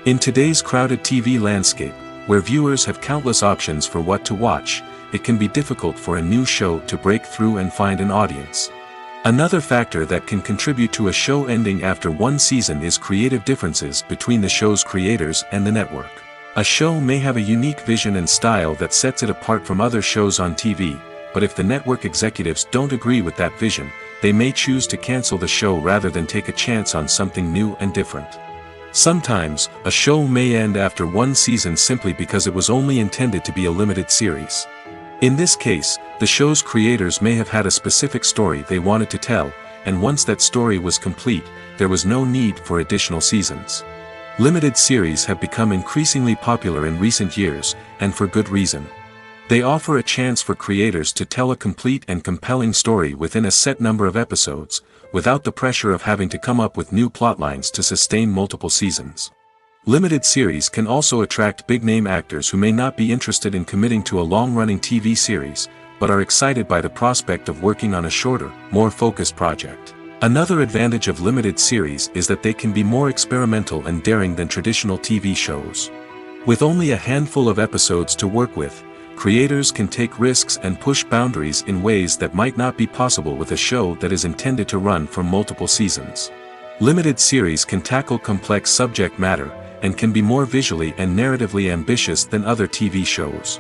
A: In today's crowded TV landscape, where viewers have countless options for what to watch, it can be difficult for a new show to break through and find an audience. Another factor that can contribute to a show ending after one season is creative differences between the show's creators and the network. A show may have a unique vision and style that sets it apart from other shows on TV, but if the network executives don't agree with that vision, they may choose to cancel the show rather than take a chance on something new and different. Sometimes, a show may end after one season simply because it was only intended to be a limited series. In this case, the show's creators may have had a specific story they wanted to tell, and once that story was complete, there was no need for additional seasons. Limited series have become increasingly popular in recent years, and for good reason. They offer a chance for creators to tell a complete and compelling story within a set number of episodes, without the pressure of having to come up with new plotlines to sustain multiple seasons. Limited series can also attract big-name actors who may not be interested in committing to a long-running TV series, but are excited by the prospect of working on a shorter, more focused project. Another advantage of limited series is that they can be more experimental and daring than traditional TV shows. With only a handful of episodes to work with, creators can take risks and push boundaries in ways that might not be possible with a show that is intended to run for multiple seasons. Limited series can tackle complex subject matter, and can be more visually and narratively ambitious than other TV shows.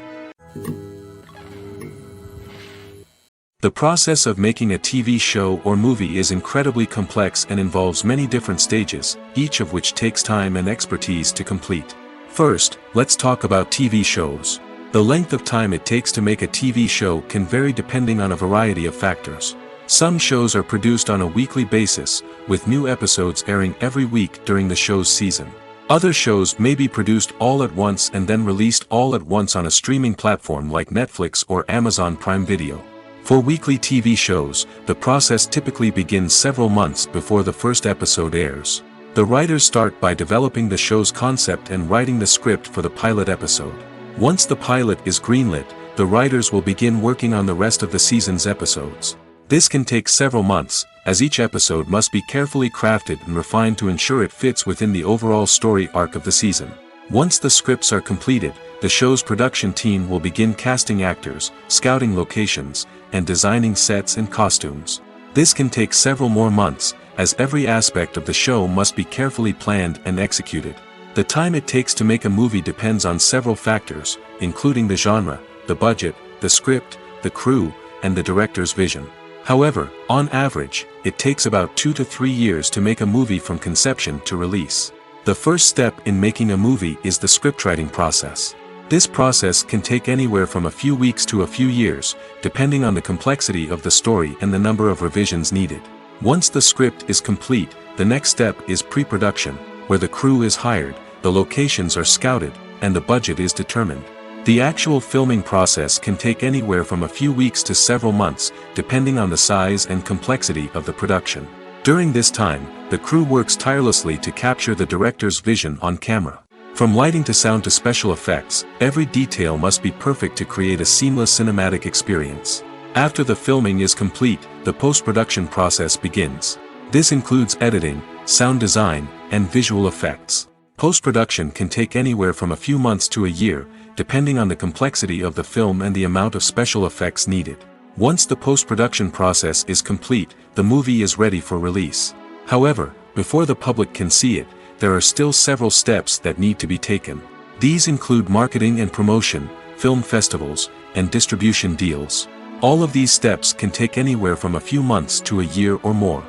A: The process of making a TV show or movie is incredibly complex and involves many different stages, each of which takes time and expertise to complete. First, let's talk about TV shows. The length of time it takes to make a TV show can vary depending on a variety of factors. Some shows are produced on a weekly basis, with new episodes airing every week during the show's season. Other shows may be produced all at once and then released all at once on a streaming platform like Netflix or Amazon Prime Video. For weekly TV shows, the process typically begins several months before the first episode airs. The writers start by developing the show's concept and writing the script for the pilot episode. Once the pilot is greenlit, the writers will begin working on the rest of the season's episodes. This can take several months, as each episode must be carefully crafted and refined to ensure it fits within the overall story arc of the season. Once the scripts are completed, the show's production team will begin casting actors, scouting locations, and designing sets and costumes. This can take several more months, as every aspect of the show must be carefully planned and executed. The time it takes to make a movie depends on several factors, including the genre, the budget, the script, the crew, and the director's vision. However, on average, it takes about 2 to 3 years to make a movie from conception to release. The first step in making a movie is the scriptwriting process. This process can take anywhere from a few weeks to a few years, depending on the complexity of the story and the number of revisions needed. Once the script is complete, the next step is pre-production, where the crew is hired, the locations are scouted, and the budget is determined. The actual filming process can take anywhere from a few weeks to several months, depending on the size and complexity of the production. During this time, the crew works tirelessly to capture the director's vision on camera. From lighting to sound to special effects, every detail must be perfect to create a seamless cinematic experience. After the filming is complete, the post-production process begins. This includes editing, sound design, and visual effects. Post-production can take anywhere from a few months to a year, depending on the complexity of the film and the amount of special effects needed. Once the post-production process is complete, the movie is ready for release. However, before the public can see it, there are still several steps that need to be taken. These include marketing and promotion, film festivals, and distribution deals. All of these steps can take anywhere from a few months to a year or more.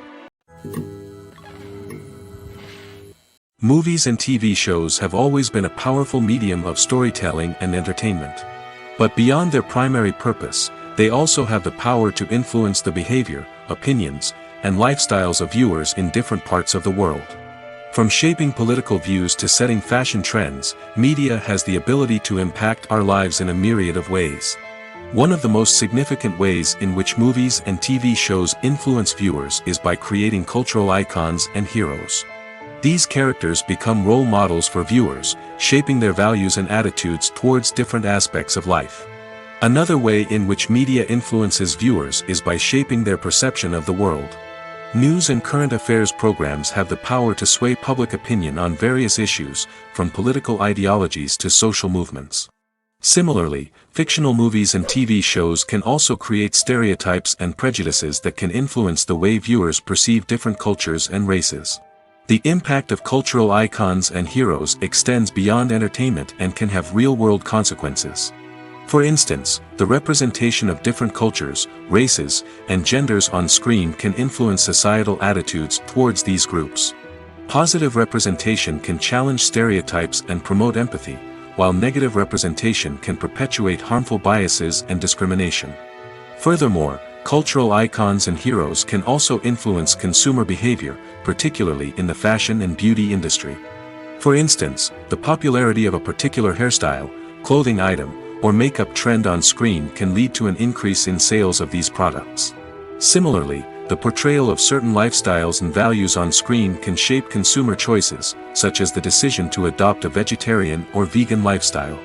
A: Movies and TV shows have always been a powerful medium of storytelling and entertainment. But beyond their primary purpose, they also have the power to influence the behavior, opinions, and lifestyles of viewers in different parts of the world. From shaping political views to setting fashion trends, media has the ability to impact our lives in a myriad of ways. One of the most significant ways in which movies and TV shows influence viewers is by creating cultural icons and heroes. These characters become role models for viewers, shaping their values and attitudes towards different aspects of life. Another way in which media influences viewers is by shaping their perception of the world. News and current affairs programs have the power to sway public opinion on various issues, from political ideologies to social movements. Similarly, fictional movies and TV shows can also create stereotypes and prejudices that can influence the way viewers perceive different cultures and races. The impact of cultural icons and heroes extends beyond entertainment and can have real-world consequences. For instance, the representation of different cultures, races, and genders on screen can influence societal attitudes towards these groups. Positive representation can challenge stereotypes and promote empathy, while negative representation can perpetuate harmful biases and discrimination. Furthermore, cultural icons and heroes can also influence consumer behavior, particularly in the fashion and beauty industry. For instance, the popularity of a particular hairstyle, clothing item, or makeup trend on screen can lead to an increase in sales of these products. Similarly, the portrayal of certain lifestyles and values on screen can shape consumer choices, such as the decision to adopt a vegetarian or vegan lifestyle.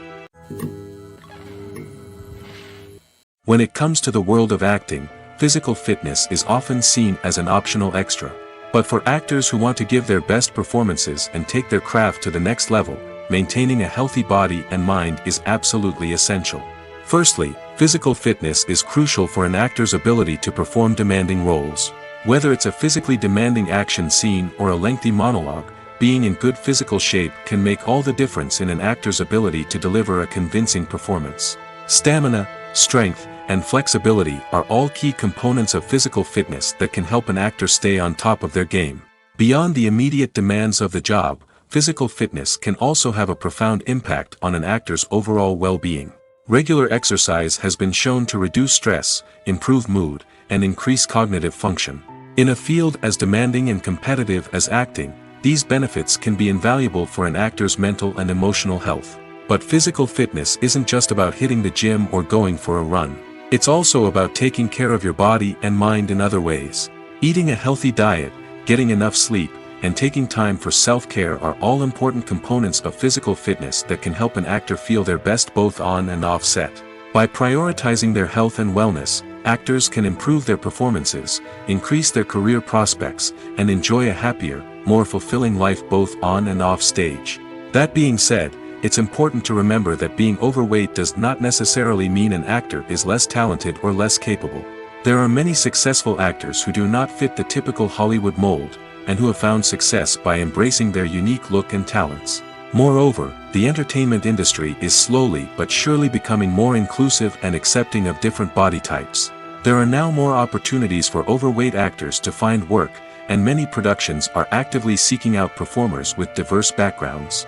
A: When it comes to the world of acting, physical fitness is often seen as an optional extra. But for actors who want to give their best performances and take their craft to the next level, maintaining a healthy body and mind is absolutely essential. Firstly, physical fitness is crucial for an actor's ability to perform demanding roles. Whether it's a physically demanding action scene or a lengthy monologue, being in good physical shape can make all the difference in an actor's ability to deliver a convincing performance. Stamina, strength, and flexibility are all key components of physical fitness that can help an actor stay on top of their game. Beyond the immediate demands of the job, physical fitness can also have a profound impact on an actor's overall well-being. Regular exercise has been shown to reduce stress, improve mood, and increase cognitive function. In a field as demanding and competitive as acting, these benefits can be invaluable for an actor's mental and emotional health. But physical fitness isn't just about hitting the gym or going for a run. It's also about taking care of your body and mind in other ways. Eating a healthy diet, getting enough sleep, and taking time for self-care are all important components of physical fitness that can help an actor feel their best both on and off set. By prioritizing their health and wellness, actors can improve their performances, increase their career prospects, and enjoy a happier, more fulfilling life both on and off stage. That being said, it's important to remember that being overweight does not necessarily mean an actor is less talented or less capable. There are many successful actors who do not fit the typical Hollywood mold, and who have found success by embracing their unique look and talents. Moreover, the entertainment industry is slowly but surely becoming more inclusive and accepting of different body types. There are now more opportunities for overweight actors to find work, and many productions are actively seeking out performers with diverse backgrounds.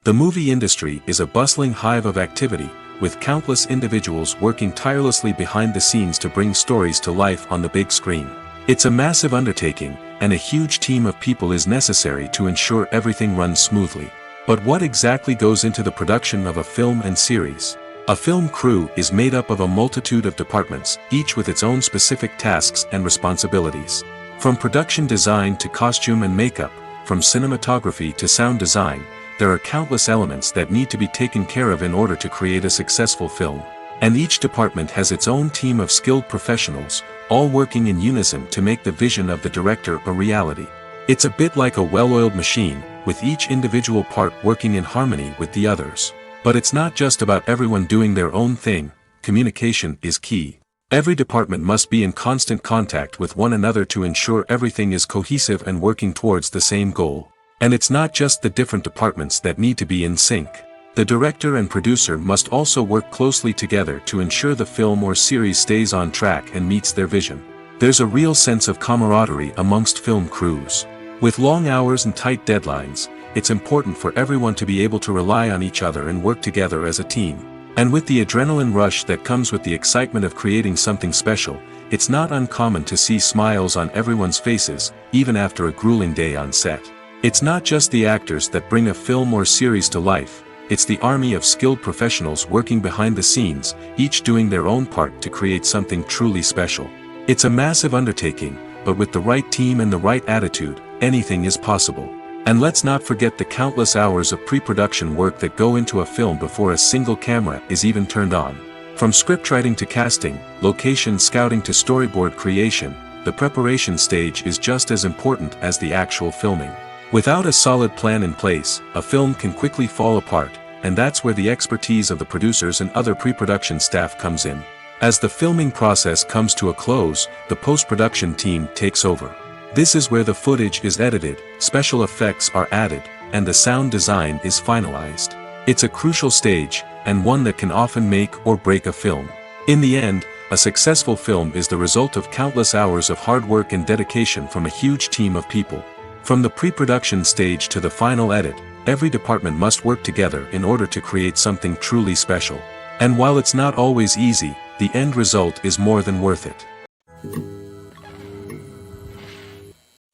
A: The movie industry is a bustling hive of activity, with countless individuals working tirelessly behind the scenes to bring stories to life on the big screen. It's a massive undertaking, and a huge team of people is necessary to ensure everything runs smoothly. But what exactly goes into the production of a film and series? A film crew is made up of a multitude of departments, each with its own specific tasks and responsibilities. From production design to costume and makeup, from cinematography to sound design, there are countless elements that need to be taken care of in order to create a successful film. And each department has its own team of skilled professionals, all working in unison to make the vision of the director a reality. It's a bit like a well-oiled machine, with each individual part working in harmony with the others. But it's not just about everyone doing their own thing. Communication is key. Every department must be in constant contact with one another to ensure everything is cohesive and working towards the same goal. And it's not just the different departments that need to be in sync. The director and producer must also work closely together to ensure the film or series stays on track and meets their vision. There's a real sense of camaraderie amongst film crews. With long hours and tight deadlines, it's important for everyone to be able to rely on each other and work together as a team. And with the adrenaline rush that comes with the excitement of creating something special, it's not uncommon to see smiles on everyone's faces, even after a grueling day on set. It's not just the actors that bring a film or series to life, it's the army of skilled professionals working behind the scenes, each doing their own part to create something truly special. It's a massive undertaking, but with the right team and the right attitude, anything is possible. And let's not forget the countless hours of pre-production work that go into a film before a single camera is even turned on. From scriptwriting to casting, location scouting to storyboard creation, the preparation stage is just as important as the actual filming. Without a solid plan in place, a film can quickly fall apart, and that's where the expertise of the producers and other pre-production staff comes in. As the filming process comes to a close, the post-production team takes over. This is where the footage is edited, special effects are added, and the sound design is finalized. It's a crucial stage, and one that can often make or break a film. In the end, a successful film is the result of countless hours of hard work and dedication from a huge team of people. From the pre-production stage to the final edit, every department must work together in order to create something truly special. And while it's not always easy, the end result is more than worth it.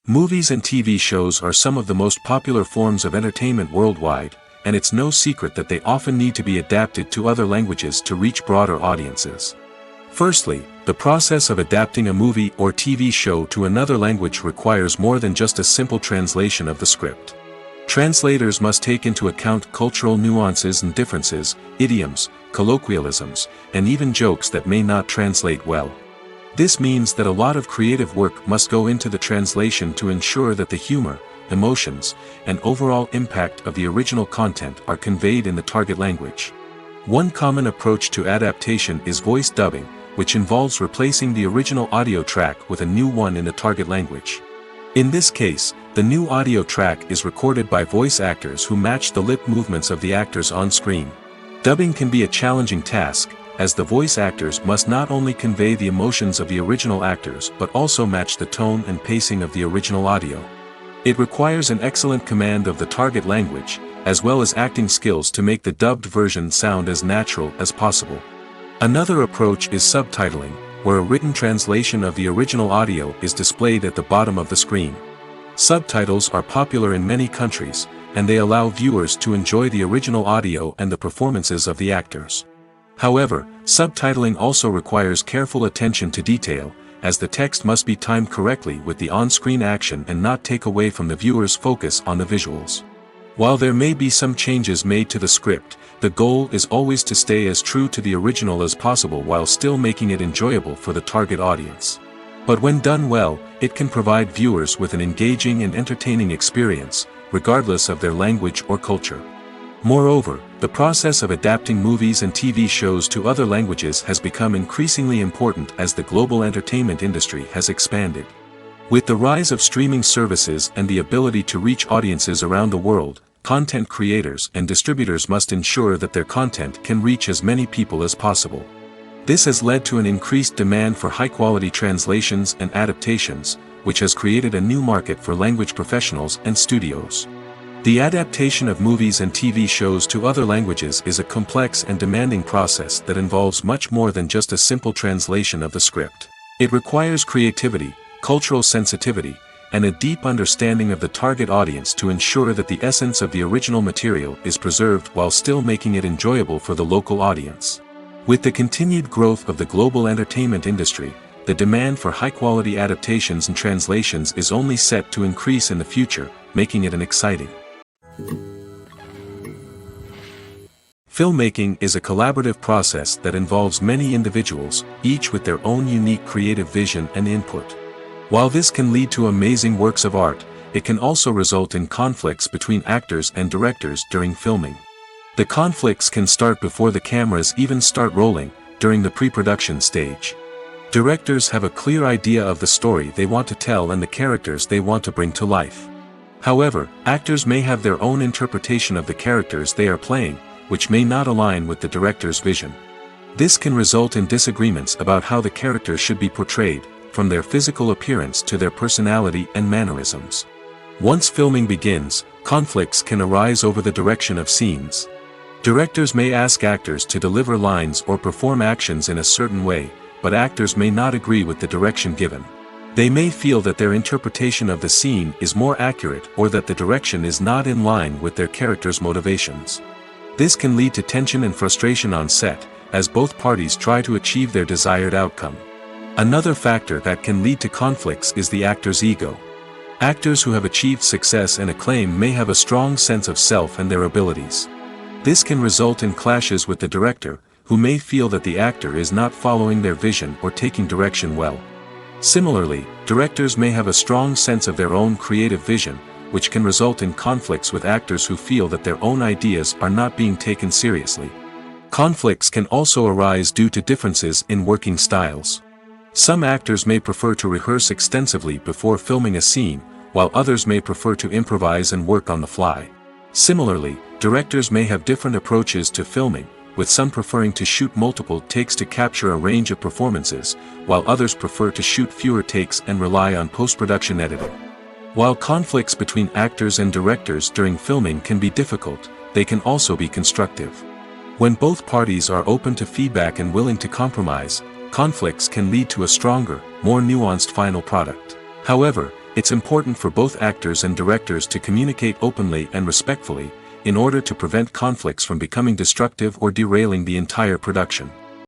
A: Movies and TV shows are some of the most popular forms of entertainment worldwide, and it's no secret that they often need to be adapted to other languages to reach broader audiences. Firstly, the process of adapting a movie or TV show to another language requires more than just a simple translation of the script. Translators must take into account cultural nuances and differences, idioms, colloquialisms, and even jokes that may not translate well. This means that a lot of creative work must go into the translation to ensure that the humor, emotions, and overall impact of the original content are conveyed in the target language. One common approach to adaptation is voice dubbing, which involves replacing the original audio track with a new one in the target language. In this case, the new audio track is recorded by voice actors who match the lip movements of the actors on screen. Dubbing can be a challenging task, as the voice actors must not only convey the emotions of the original actors but also match the tone and pacing of the original audio. It requires an excellent command of the target language, as well as acting skills to make the dubbed version sound as natural as possible. Another approach is subtitling, where a written translation of the original audio is displayed at the bottom of the screen. Subtitles are popular in many countries, and they allow viewers to enjoy the original audio and the performances of the actors. However, subtitling also requires careful attention to detail, as the text must be timed correctly with the on-screen action and not take away from the viewer's focus on the visuals. While there may be some changes made to the script, the goal is always to stay as true to the original as possible while still making it enjoyable for the target audience. But when done well, it can provide viewers with an engaging and entertaining experience, regardless of their language or culture. Moreover, the process of adapting movies and TV shows to other languages has become increasingly important as the global entertainment industry has expanded. With the rise of streaming services and the ability to reach audiences around the world, content creators and distributors must ensure that their content can reach as many people as possible. This has led to an increased demand for high-quality translations and adaptations, which has created a new market for language professionals and studios. The adaptation of movies and TV shows to other languages is a complex and demanding process that involves much more than just a simple translation of the script. It requires creativity, cultural sensitivity, and a deep understanding of the target audience to ensure that the essence of the original material is preserved while still making it enjoyable for the local audience. With the continued growth of the global entertainment industry, the demand for high-quality adaptations and translations is only set to increase in the future, making it an exciting. Filmmaking is a collaborative process that involves many individuals, each with their own unique creative vision and input. While this can lead to amazing works of art, it can also result in conflicts between actors and directors during filming. The conflicts can start before the cameras even start rolling, during the pre-production stage. Directors have a clear idea of the story they want to tell and the characters they want to bring to life. However, actors may have their own interpretation of the characters they are playing, which may not align with the director's vision. This can result in disagreements about how the characters should be portrayed, from their physical appearance to their personality and mannerisms. Once filming begins, conflicts can arise over the direction of scenes. Directors may ask actors to deliver lines or perform actions in a certain way, but actors may not agree with the direction given. They may feel that their interpretation of the scene is more accurate or that the direction is not in line with their character's motivations. This can lead to tension and frustration on set, as both parties try to achieve their desired outcome. Another factor that can lead to conflicts is the actor's ego. Actors who have achieved success and acclaim may have a strong sense of self and their abilities. This can result in clashes with the director, who may feel that the actor is not following their vision or taking direction well. Similarly, directors may have a strong sense of their own creative vision, which can result in conflicts with actors who feel that their own ideas are not being taken seriously. Conflicts can also arise due to differences in working styles. Some actors may prefer to rehearse extensively before filming a scene, while others may prefer to improvise and work on the fly. Similarly, directors may have different approaches to filming, with some preferring to shoot multiple takes to capture a range of performances, while others prefer to shoot fewer takes and rely on post-production editing. While conflicts between actors and directors during filming can be difficult, they can also be constructive. When both parties are open to feedback and willing to compromise, conflicts can lead to a stronger, more nuanced final product. However, it's important for both actors and directors to communicate openly and respectfully, in order to prevent conflicts from becoming destructive or derailing the entire production.